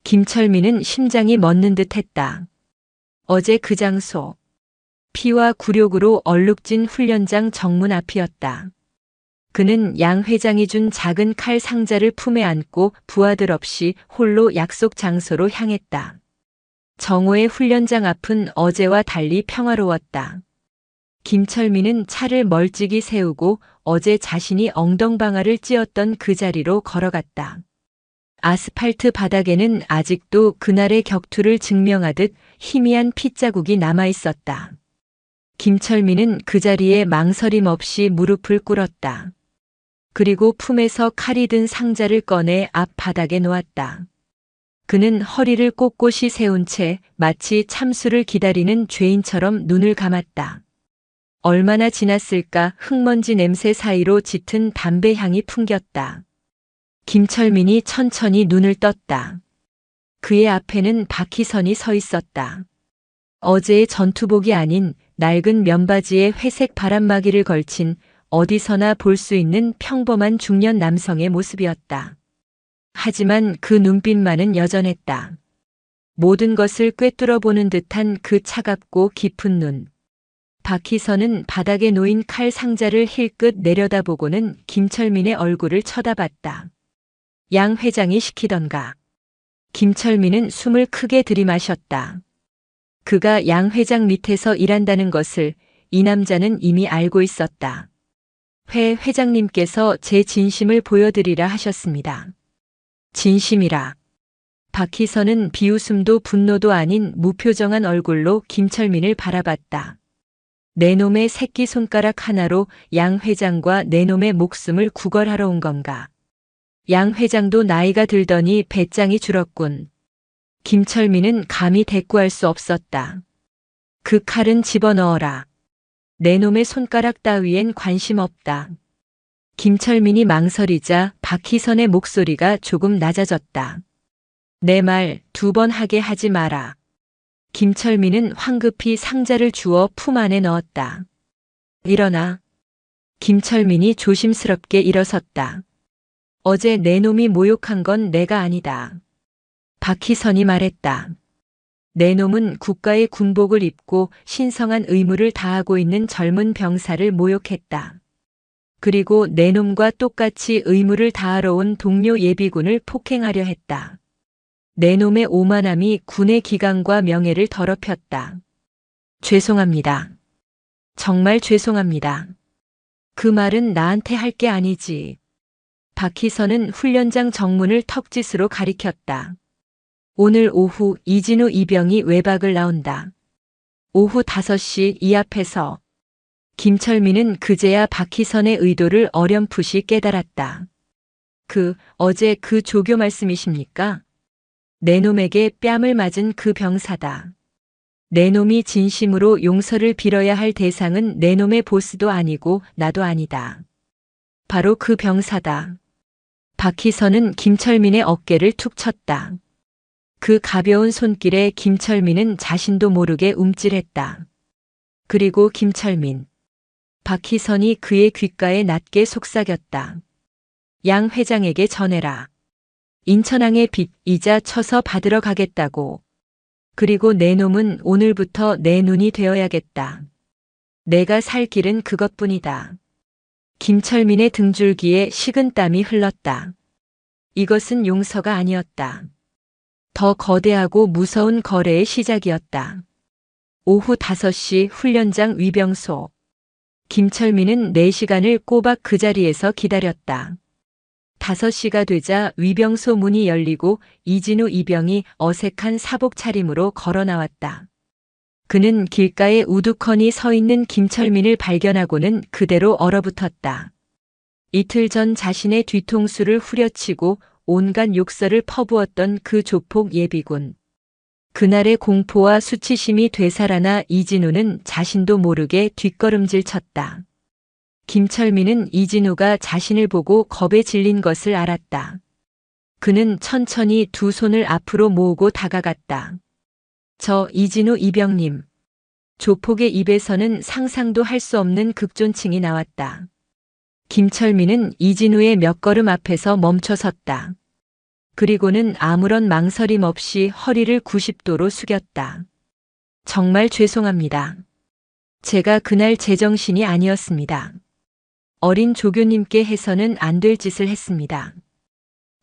Speaker 1: 김철민은 심장이 멎는 듯 했다. 어제 그 장소. 피와 굴욕으로 얼룩진 훈련장 정문 앞이었다. 그는 양 회장이 준 작은 칼 상자를 품에 안고 부하들 없이 홀로 약속 장소로 향했다. 정오의 훈련장 앞은 어제와 달리 평화로웠다. 김철민은 차를 멀찍이 세우고 어제 자신이 엉덩방아를 찧었던 그 자리로 걸어갔다. 아스팔트 바닥에는 아직도 그날의 격투를 증명하듯 희미한 핏자국이 남아 있었다. 김철민은 그 자리에 망설임 없이 무릎을 꿇었다. 그리고 품에서 칼이 든 상자를 꺼내 앞 바닥에 놓았다. 그는 허리를 꼿꼿이 세운 채 마치 참수를 기다리는 죄인처럼 눈을 감았다. 얼마나 지났을까 흙먼지 냄새 사이로 짙은 담배 향이 풍겼다. 김철민이 천천히 눈을 떴다. 그의 앞에는 박희선이 서 있었다. 어제의 전투복이 아닌 낡은 면바지에 회색 바람막이를 걸친 어디서나 볼 수 있는 평범한 중년 남성의 모습이었다. 하지만 그 눈빛만은 여전했다. 모든 것을 꿰뚫어 보는 듯한 그 차갑고 깊은 눈. 박희선은 바닥에 놓인 칼 상자를 힐끗 내려다보고는 김철민의 얼굴을 쳐다봤다. 양 회장이 시키던가. 김철민은 숨을 크게 들이마셨다. 그가 양 회장 밑에서 일한다는 것을 이 남자는 이미 알고 있었다. 회 회장님께서 제 진심을 보여드리라 하셨습니다. 진심이라. 박희선은 비웃음도 분노도 아닌 무표정한 얼굴로 김철민을 바라봤다. 내 놈의 새끼 손가락 하나로 양 회장과 내 놈의 목숨을 구걸하러 온 건가. 양 회장도 나이가 들더니 배짱이 줄었군. 김철민은 감히 대꾸할 수 없었다. 그 칼은 집어넣어라. 내 놈의 손가락 따위엔 관심 없다. 김철민이 망설이자 박희선의 목소리가 조금 낮아졌다. 내 말 2번 하게 하지 마라. 김철민은 황급히 상자를 주워 품 안에 넣었다. 일어나. 김철민이 조심스럽게 일어섰다. 어제 내 놈이 모욕한 건 내가 아니다. 박희선이 말했다. 내 놈은 국가의 군복을 입고 신성한 의무를 다하고 있는 젊은 병사를 모욕했다. 그리고 내 놈과 똑같이 의무를 다하러 온 동료 예비군을 폭행하려 했다. 내 놈의 오만함이 군의 기강과 명예를 더럽혔다. 죄송합니다. 정말 죄송합니다. 그 말은 나한테 할 게 아니지. 박희선은 훈련장 정문을 턱짓으로 가리켰다. 오늘 오후 이진우 이병이 외박을 나온다. 오후 5시 이 앞에서. 김철민은 그제야 박희선의 의도를 어렴풋이 깨달았다. 어제 그 조교 말씀이십니까? 내 놈에게 뺨을 맞은 그 병사다. 내 놈이 진심으로 용서를 빌어야 할 대상은 내 놈의 보스도 아니고 나도 아니다. 바로 그 병사다. 박희선은 김철민의 어깨를 툭 쳤다. 그 가벼운 손길에 김철민은 자신도 모르게 움찔했다. 그리고 김철민. 박희선이 그의 귓가에 낮게 속삭였다. 양 회장에게 전해라. 인천항의 빚 이자 쳐서 받으러 가겠다고. 그리고 내 놈은 오늘부터 내 눈이 되어야겠다. 내가 살 길은 그것뿐이다. 김철민의 등줄기에 식은땀이 흘렀다. 이것은 용서가 아니었다. 더 거대하고 무서운 거래의 시작이었다. 오후 5시 훈련장 위병소. 김철민은 4시간을 꼬박 그 자리에서 기다렸다. 5시가 되자 위병소 문이 열리고 이진우 이병이 어색한 사복 차림으로 걸어 나왔다. 그는 길가에 우두커니 서 있는 김철민을 발견하고는 그대로 얼어붙었다. 이틀 전 자신의 뒤통수를 후려치고 온갖 욕설을 퍼부었던 그 조폭 예비군. 그날의 공포와 수치심이 되살아나 이진우는 자신도 모르게 뒷걸음질 쳤다. 김철민은 이진우가 자신을 보고 겁에 질린 것을 알았다. 그는 천천히 2 손을 앞으로 모으고 다가갔다. 저 이진우 이병님. 조폭의 입에서는 상상도 할 수 없는 극존칭이 나왔다. 김철민은 이진우의 몇 걸음 앞에서 멈춰 섰다. 그리고는 아무런 망설임 없이 허리를 90도로 숙였다. 정말 죄송합니다. 제가 그날 제정신이 아니었습니다. 어린 조교님께 해서는 안 될 짓을 했습니다.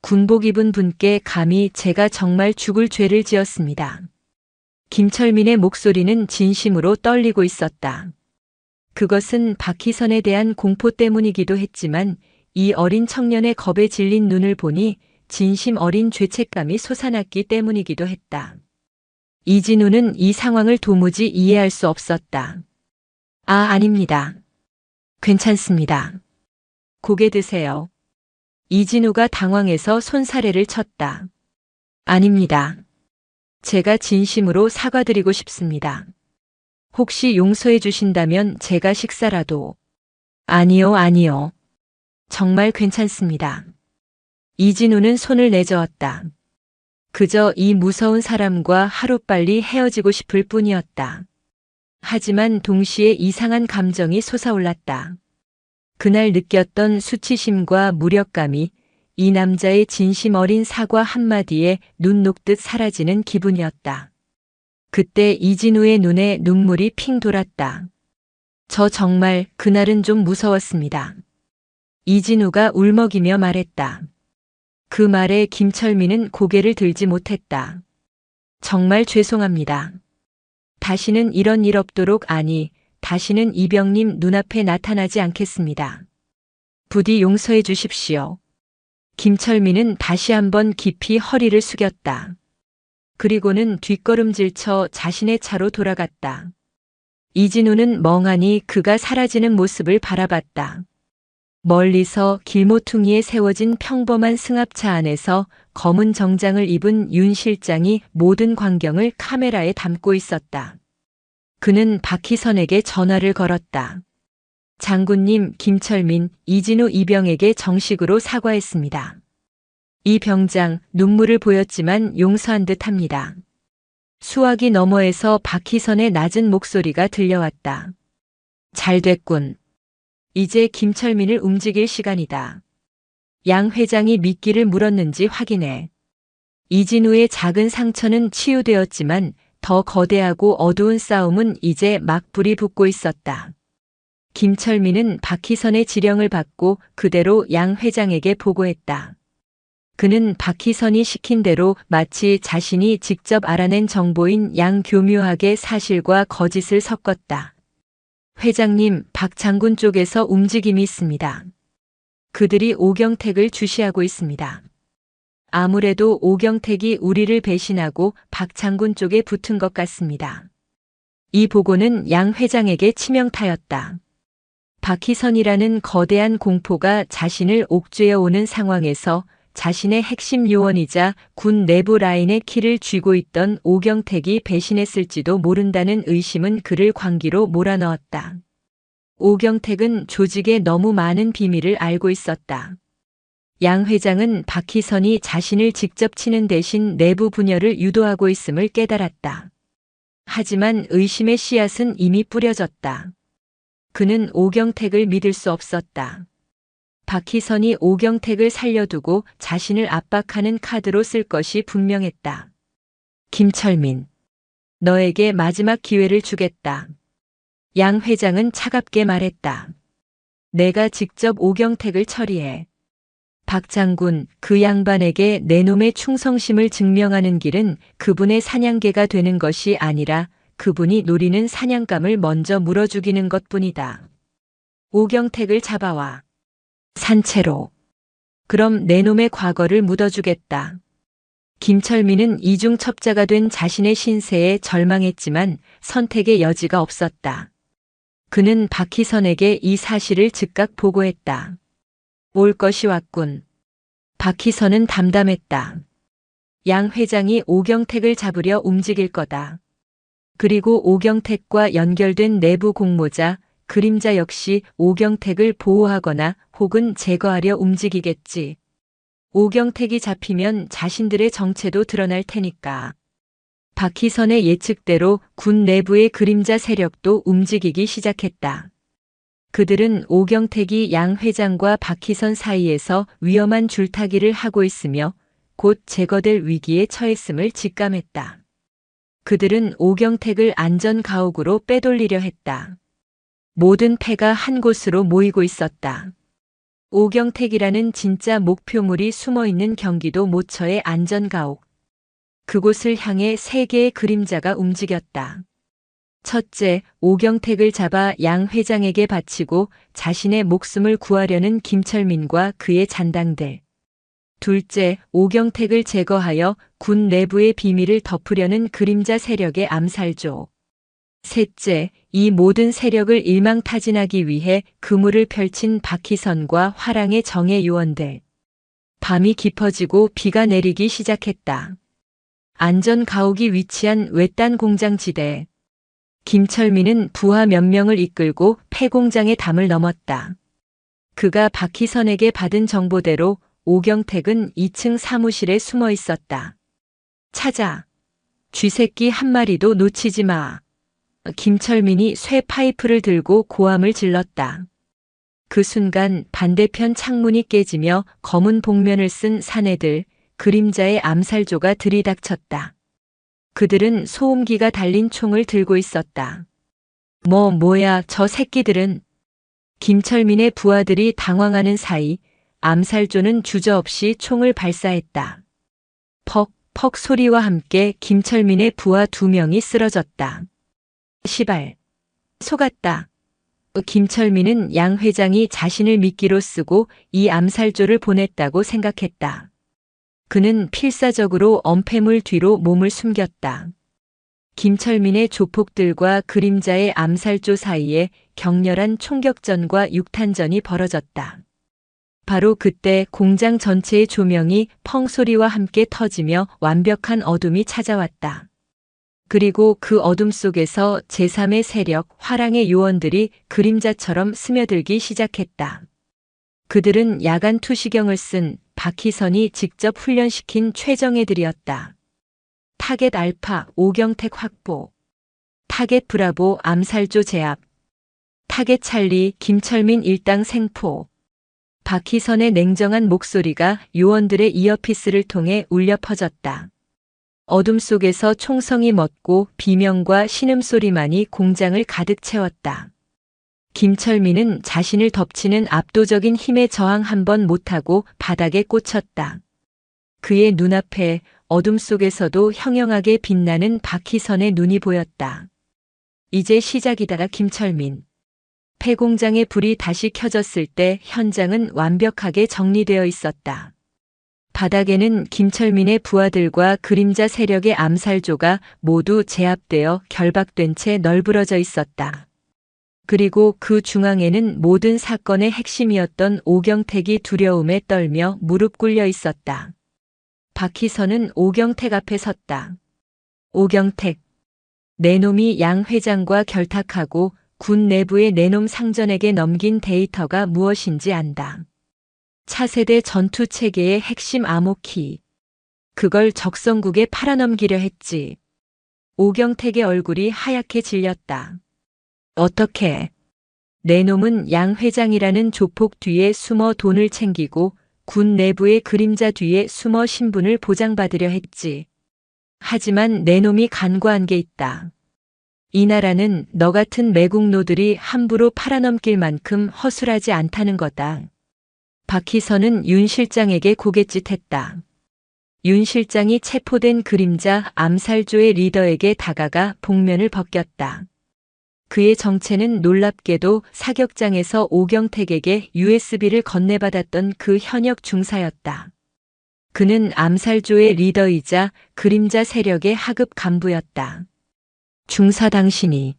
Speaker 1: 군복 입은 분께 감히 제가 정말 죽을 죄를 지었습니다. 김철민의 목소리는 진심으로 떨리고 있었다. 그것은 박희선에 대한 공포 때문이기도 했지만 이 어린 청년의 겁에 질린 눈을 보니 진심 어린 죄책감이 솟아났기 때문이기도 했다. 이진우는 이 상황을 도무지 이해할 수 없었다. 아닙니다. 괜찮습니다. 고개 드세요. 이진우가 당황해서 손사래를 쳤다. 아닙니다. 제가 진심으로 사과드리고 싶습니다. 혹시 용서해 주신다면 제가 식사라도. 아니요. 정말 괜찮습니다. 이진우는 손을 내저었다. 그저 이 무서운 사람과 하루빨리 헤어지고 싶을 뿐이었다. 하지만 동시에 이상한 감정이 솟아올랐다. 그날 느꼈던 수치심과 무력감이 이 남자의 진심 어린 사과 한마디에 눈 녹듯 사라지는 기분이었다. 그때 이진우의 눈에 눈물이 핑 돌았다. 저 정말 그날은 좀 무서웠습니다. 이진우가 울먹이며 말했다. 그 말에 김철민은 고개를 들지 못했다. 정말 죄송합니다. 다시는 이런 일 없도록 다시는 이병님 눈앞에 나타나지 않겠습니다. 부디 용서해 주십시오. 김철민은 다시 한번 깊이 허리를 숙였다. 그리고는 뒷걸음질쳐 자신의 차로 돌아갔다. 이진우는 멍하니 그가 사라지는 모습을 바라봤다. 멀리서 길모퉁이에 세워진 평범한 승합차 안에서 검은 정장을 입은 윤 실장이 모든 광경을 카메라에 담고 있었다. 그는 박희선에게 전화를 걸었다. 장군님, 김철민, 이진우 이병에게 정식으로 사과했습니다. 이 병장 눈물을 보였지만 용서한 듯합니다. 수화기 너머에서 박희선의 낮은 목소리가 들려왔다. 잘 됐군. 이제 김철민을 움직일 시간이다. 양 회장이 미끼를 물었는지 확인해. 이진우의 작은 상처는 치유되었지만 더 거대하고 어두운 싸움은 이제 막 불이 붙고 있었다. 김철민은 박희선의 지령을 받고 그대로 양 회장에게 보고했다. 그는 박희선이 시킨 대로 마치 자신이 직접 알아낸 정보인 양 교묘하게 사실과 거짓을 섞었다. 회장님, 박 장군 쪽에서 움직임이 있습니다. 그들이 오경택을 주시하고 있습니다. 아무래도 오경택이 우리를 배신하고 박 장군 쪽에 붙은 것 같습니다. 이 보고는 양 회장에게 치명타였다. 박희선이라는 거대한 공포가 자신을 옥죄어 오는 상황에서 자신의 핵심 요원이자 군 내부 라인의 키를 쥐고 있던 오경택이 배신했을지도 모른다는 의심은 그를 광기로 몰아넣었다. 오경택은 조직의 너무 많은 비밀을 알고 있었다. 양 회장은 박희선이 자신을 직접 치는 대신 내부 분열을 유도하고 있음을 깨달았다. 하지만 의심의 씨앗은 이미 뿌려졌다. 그는 오경택을 믿을 수 없었다. 박희선이 오경택을 살려두고 자신을 압박하는 카드로 쓸 것이 분명했다. 김철민, 너에게 마지막 기회를 주겠다. 양 회장은 차갑게 말했다. 내가 직접 오경택을 처리해. 박 장군, 그 양반에게 내 놈의 충성심을 증명하는 길은 그분의 사냥개가 되는 것이 아니라 그분이 노리는 사냥감을 먼저 물어 죽이는 것뿐이다. 오경택을 잡아와. 산채로. 그럼 내 놈의 과거를 묻어주겠다. 김철민은 이중첩자가 된 자신의 신세에 절망했지만 선택의 여지가 없었다. 그는 박희선에게 이 사실을 즉각 보고했다. 올 것이 왔군. 박희선은 담담했다. 양 회장이 오경택을 잡으려 움직일 거다. 그리고 오경택과 연결된 내부 공모자, 그림자 역시 오경택을 보호하거나 혹은 제거하려 움직이겠지. 오경택이 잡히면 자신들의 정체도 드러날 테니까. 박희선의 예측대로 군 내부의 그림자 세력도 움직이기 시작했다. 그들은 오경택이 양 회장과 박희선 사이에서 위험한 줄타기를 하고 있으며 곧 제거될 위기에 처했음을 직감했다. 그들은 오경택을 안전 가옥으로 빼돌리려 했다. 모든 패가 한 곳으로 모이고 있었다. 오경택이라는 진짜 목표물이 숨어있는 경기도 모처의 안전가옥. 그곳을 향해 세 개의 그림자가 움직였다. 첫째, 오경택을 잡아 양 회장에게 바치고 자신의 목숨을 구하려는 김철민과 그의 잔당들. 둘째, 오경택을 제거하여 군 내부의 비밀을 덮으려는 그림자 세력의 암살조. 셋째, 이 모든 세력을 일망타진하기 위해 그물을 펼친 박희선과 화랑의 정예 요원들. 밤이 깊어지고 비가 내리기 시작했다. 안전 가옥이 위치한 외딴 공장지대. 김철민은 부하 몇 명을 이끌고 폐공장의 담을 넘었다. 그가 박희선에게 받은 정보대로 오경택은 2층 사무실에 숨어 있었다. 찾아. 쥐새끼 한 마리도 놓치지 마. 김철민이 쇠 파이프를 들고 고함을 질렀다. 그 순간 반대편 창문이 깨지며 검은 복면을 쓴 사내들, 그림자의 암살조가 들이닥쳤다. 그들은 소음기가 달린 총을 들고 있었다. 뭐야, 저 새끼들은. 김철민의 부하들이 당황하는 사이 암살조는 주저없이 총을 발사했다. 퍽 소리와 함께 김철민의 부하 2명이 쓰러졌다. 시발. 속았다. 김철민은 양 회장이 자신을 미끼로 쓰고 이 암살조를 보냈다고 생각했다. 그는 필사적으로 엄폐물 뒤로 몸을 숨겼다. 김철민의 조폭들과 그림자의 암살조 사이에 격렬한 총격전과 육탄전이 벌어졌다. 바로 그때 공장 전체의 조명이 펑 소리와 함께 터지며 완벽한 어둠이 찾아왔다. 그리고 그 어둠 속에서 제3의 세력, 화랑의 요원들이 그림자처럼 스며들기 시작했다. 그들은 야간 투시경을 쓴 박희선이 직접 훈련시킨 최정예들이었다. 타겟 알파 오경택 확보, 타겟 브라보 암살조 제압, 타겟 찰리 김철민 일당 생포. 박희선의 냉정한 목소리가 요원들의 이어피스를 통해 울려 퍼졌다. 어둠 속에서 총성이 멎고 비명과 신음소리만이 공장을 가득 채웠다. 김철민은 자신을 덮치는 압도적인 힘에 저항 한 번 못하고 바닥에 꽂혔다. 그의 눈앞에 어둠 속에서도 형형하게 빛나는 박희선의 눈이 보였다. 이제 시작이다. 김철민. 폐공장의 불이 다시 켜졌을 때 현장은 완벽하게 정리되어 있었다. 바닥에는 김철민의 부하들과 그림자 세력의 암살조가 모두 제압되어 결박된 채 널브러져 있었다. 그리고 그 중앙에는 모든 사건의 핵심이었던 오경택이 두려움에 떨며 무릎 꿇려 있었다. 박희선은 오경택 앞에 섰다. 오경택, 내 놈이 양 회장과 결탁하고 군 내부의 내놈 상전에게 넘긴 데이터가 무엇인지 안다. 차세대 전투 체계의 핵심 암호키. 그걸 적성국에 팔아넘기려 했지. 오경택의 얼굴이 하얗게 질렸다. 어떻게? 내 놈은 양 회장이라는 조폭 뒤에 숨어 돈을 챙기고 군 내부의 그림자 뒤에 숨어 신분을 보장받으려 했지. 하지만 내 놈이 간과한 게 있다. 이 나라는 너 같은 매국노들이 함부로 팔아넘길 만큼 허술하지 않다는 거다. 박희선은 윤 실장에게 고갯짓했다. 윤 실장이 체포된 그림자 암살조의 리더에게 다가가 복면을 벗겼다. 그의 정체는 놀랍게도 사격장에서 오경택에게 USB를 건네받았던 그 현역 중사였다. 그는 암살조의 리더이자 그림자 세력의 하급 간부였다. 중사 당신이.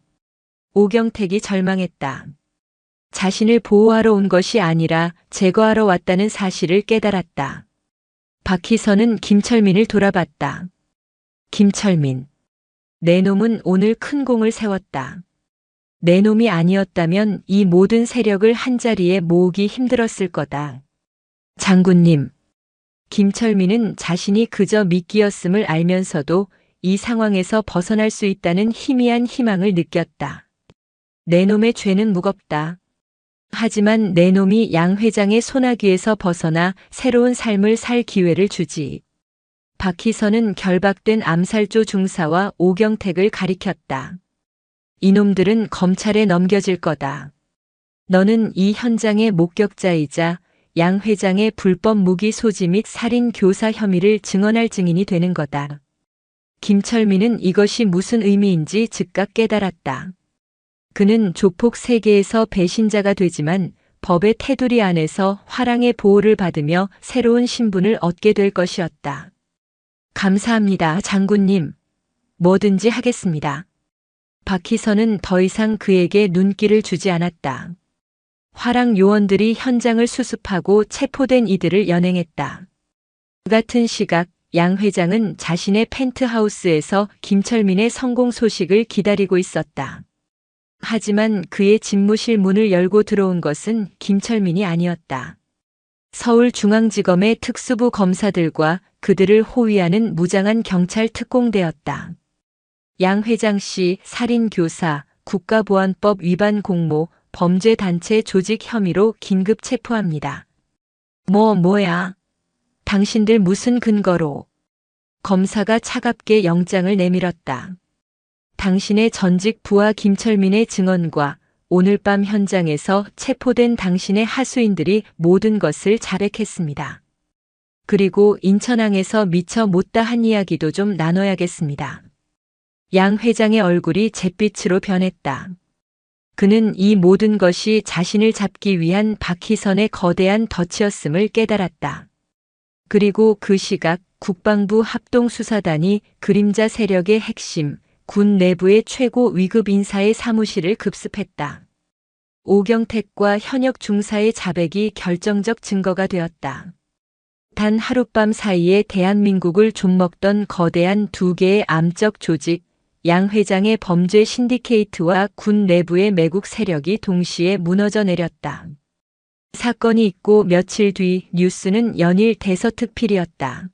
Speaker 1: 오경택이 절망했다. 자신을 보호하러 온 것이 아니라 제거하러 왔다는 사실을 깨달았다. 박희선은 김철민을 돌아봤다. 김철민. 내 놈은 오늘 큰 공을 세웠다. 내 놈이 아니었다면 이 모든 세력을 한자리에 모으기 힘들었을 거다. 장군님. 김철민은 자신이 그저 미끼였음을 알면서도 이 상황에서 벗어날 수 있다는 희미한 희망을 느꼈다. 내 놈의 죄는 무겁다. 하지만 내 놈이 양 회장의 소나기에서 벗어나 새로운 삶을 살 기회를 주지. 박희선은 결박된 암살조 중사와 오경택을 가리켰다. 이놈들은 검찰에 넘겨질 거다. 너는 이 현장의 목격자이자 양 회장의 불법 무기 소지 및 살인 교사 혐의를 증언할 증인이 되는 거다. 김철민은 이것이 무슨 의미인지 즉각 깨달았다. 그는 조폭 세계에서 배신자가 되지만 법의 테두리 안에서 화랑의 보호를 받으며 새로운 신분을 얻게 될 것이었다. 감사합니다, 장군님. 뭐든지 하겠습니다. 박희선은 더 이상 그에게 눈길을 주지 않았다. 화랑 요원들이 현장을 수습하고 체포된 이들을 연행했다. 그 같은 시각 양 회장은 자신의 펜트하우스에서 김철민의 성공 소식을 기다리고 있었다. 하지만 그의 집무실 문을 열고 들어온 것은 김철민이 아니었다. 서울중앙지검의 특수부 검사들과 그들을 호위하는 무장한 경찰 특공대였다. 양 회장 씨 살인교사, 국가보안법 위반 공모, 범죄단체 조직 혐의로 긴급 체포합니다. 뭐야? 당신들 무슨 근거로? 검사가 차갑게 영장을 내밀었다. 당신의 전직 부하 김철민의 증언과 오늘 밤 현장에서 체포된 당신의 하수인들이 모든 것을 자백했습니다. 그리고 인천항에서 미처 못다 한 이야기도 좀 나눠야겠습니다. 양 회장의 얼굴이 잿빛으로 변했다. 그는 이 모든 것이 자신을 잡기 위한 박희선의 거대한 덫이었음을 깨달았다. 그리고 그 시각 국방부 합동수사단이 그림자 세력의 핵심, 군 내부의 최고 위급 인사의 사무실을 급습했다. 오경택과 현역 중사의 자백이 결정적 증거가 되었다. 단 하룻밤 사이에 대한민국을 좀먹던 거대한 두 개의 암적 조직, 양 회장의 범죄 신디케이트와 군 내부의 매국 세력이 동시에 무너져 내렸다. 사건이 있고 며칠 뒤 뉴스는 연일 대서특필이었다.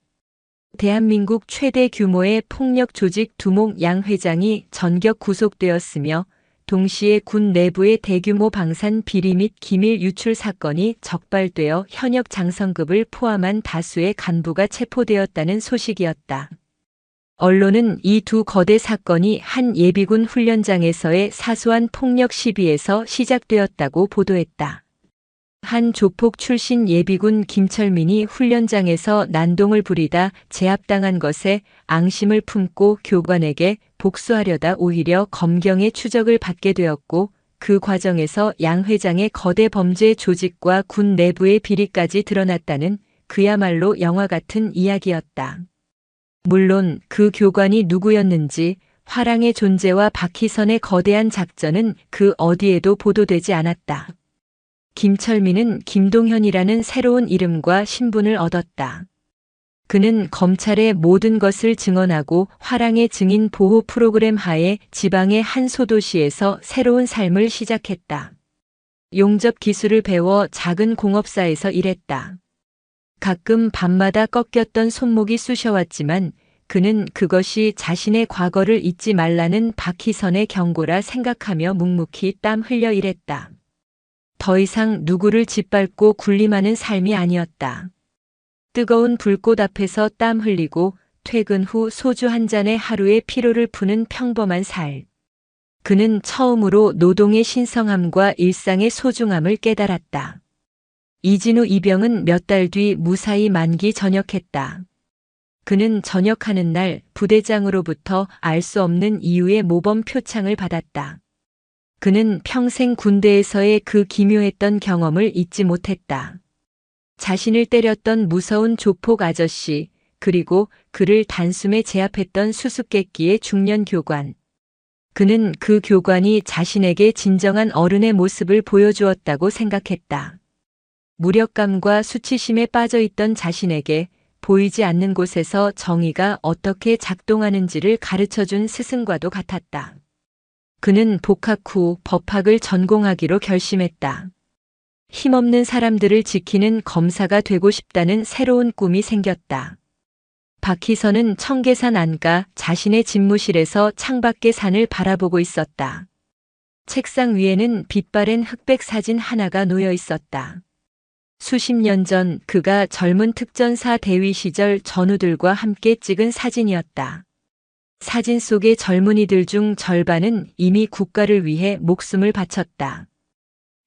Speaker 1: 대한민국 최대 규모의 폭력 조직 두목 양 회장이 전격 구속되었으며 동시에 군 내부의 대규모 방산 비리 및 기밀 유출 사건이 적발되어 현역 장성급을 포함한 다수의 간부가 체포되었다는 소식이었다. 언론은 이 두 거대 사건이 한 예비군 훈련장에서의 사소한 폭력 시비에서 시작되었다고 보도했다. 한 조폭 출신 예비군 김철민이 훈련장에서 난동을 부리다 제압당한 것에 앙심을 품고 교관에게 복수하려다 오히려 검경의 추적을 받게 되었고 그 과정에서 양 회장의 거대 범죄 조직과 군 내부의 비리까지 드러났다는 그야말로 영화 같은 이야기였다. 물론 그 교관이 누구였는지 화랑의 존재와 박희선의 거대한 작전은 그 어디에도 보도되지 않았다. 김철민은 김동현이라는 새로운 이름과 신분을 얻었다. 그는 검찰의 모든 것을 증언하고 화랑의 증인 보호 프로그램 하에 지방의 한 소도시에서 새로운 삶을 시작했다. 용접 기술을 배워 작은 공업사에서 일했다. 가끔 밤마다 꺾였던 손목이 쑤셔왔지만 그는 그것이 자신의 과거를 잊지 말라는 박희선의 경고라 생각하며 묵묵히 땀 흘려 일했다. 더 이상 누구를 짓밟고 군림하는 삶이 아니었다. 뜨거운 불꽃 앞에서 땀 흘리고 퇴근 후 소주 한 잔에 하루의 피로를 푸는 평범한 살. 그는 처음으로 노동의 신성함과 일상의 소중함을 깨달았다. 이진우 이병은 몇 달 뒤 무사히 만기 전역했다. 그는 전역하는 날 부대장으로부터 알 수 없는 이유의 모범 표창을 받았다. 그는 평생 군대에서의 그 기묘했던 경험을 잊지 못했다. 자신을 때렸던 무서운 조폭 아저씨, 그리고 그를 단숨에 제압했던 수수께끼의 중년 교관. 그는 그 교관이 자신에게 진정한 어른의 모습을 보여주었다고 생각했다. 무력감과 수치심에 빠져있던 자신에게 보이지 않는 곳에서 정의가 어떻게 작동하는지를 가르쳐준 스승과도 같았다. 그는 복학 후 법학을 전공하기로 결심했다. 힘없는 사람들을 지키는 검사가 되고 싶다는 새로운 꿈이 생겼다. 박희선은 청계산 안가 자신의 집무실에서 창밖의 산을 바라보고 있었다. 책상 위에는 빛바랜 흑백 사진 하나가 놓여 있었다. 수십 년 전 그가 젊은 특전사 대위 시절 전우들과 함께 찍은 사진이었다. 사진 속의 젊은이들 중 절반은 이미 국가를 위해 목숨을 바쳤다.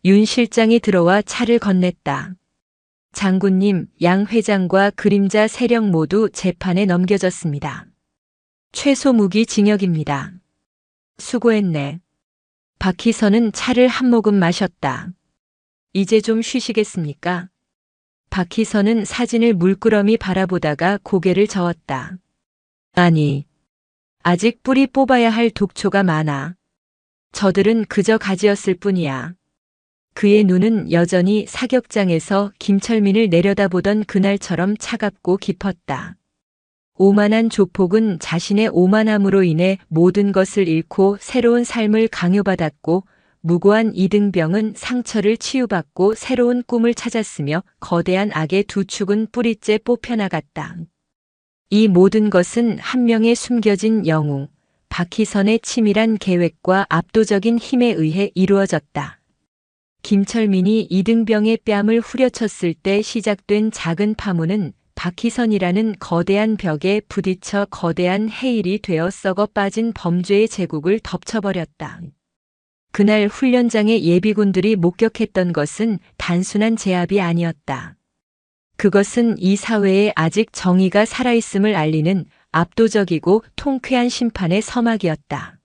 Speaker 1: 윤 실장이 들어와 차를 건넸다. 장군님, 양 회장과 그림자 세력 모두 재판에 넘겨졌습니다. 최소 무기 징역입니다. 수고했네. 박희선은 차를 한 모금 마셨다. 이제 좀 쉬시겠습니까? 박희선은 사진을 물끄러미 바라보다가 고개를 저었다. 아니, 아직 뿌리 뽑아야 할 독초가 많아. 저들은 그저 가지였을 뿐이야. 그의 눈은 여전히 사격장에서 김철민을 내려다보던 그날처럼 차갑고 깊었다. 오만한 조폭은 자신의 오만함으로 인해 모든 것을 잃고 새로운 삶을 강요받았고 무고한 이등병은 상처를 치유받고 새로운 꿈을 찾았으며 거대한 악의 두 축은 뿌리째 뽑혀나갔다. 이 모든 것은 한 명의 숨겨진 영웅, 박희선의 치밀한 계획과 압도적인 힘에 의해 이루어졌다. 김철민이 이등병의 뺨을 후려쳤을 때 시작된 작은 파문은 박희선이라는 거대한 벽에 부딪혀 거대한 해일이 되어 썩어 빠진 범죄의 제국을 덮쳐버렸다. 그날 훈련장의 예비군들이 목격했던 것은 단순한 제압이 아니었다. 그것은 이 사회에 아직 정의가 살아있음을 알리는 압도적이고 통쾌한 심판의 서막이었다.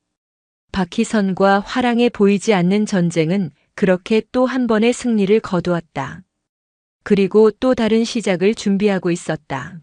Speaker 1: 박희선과 화랑에 보이지 않는 전쟁은 그렇게 또 한 번의 승리를 거두었다. 그리고 또 다른 시작을 준비하고 있었다.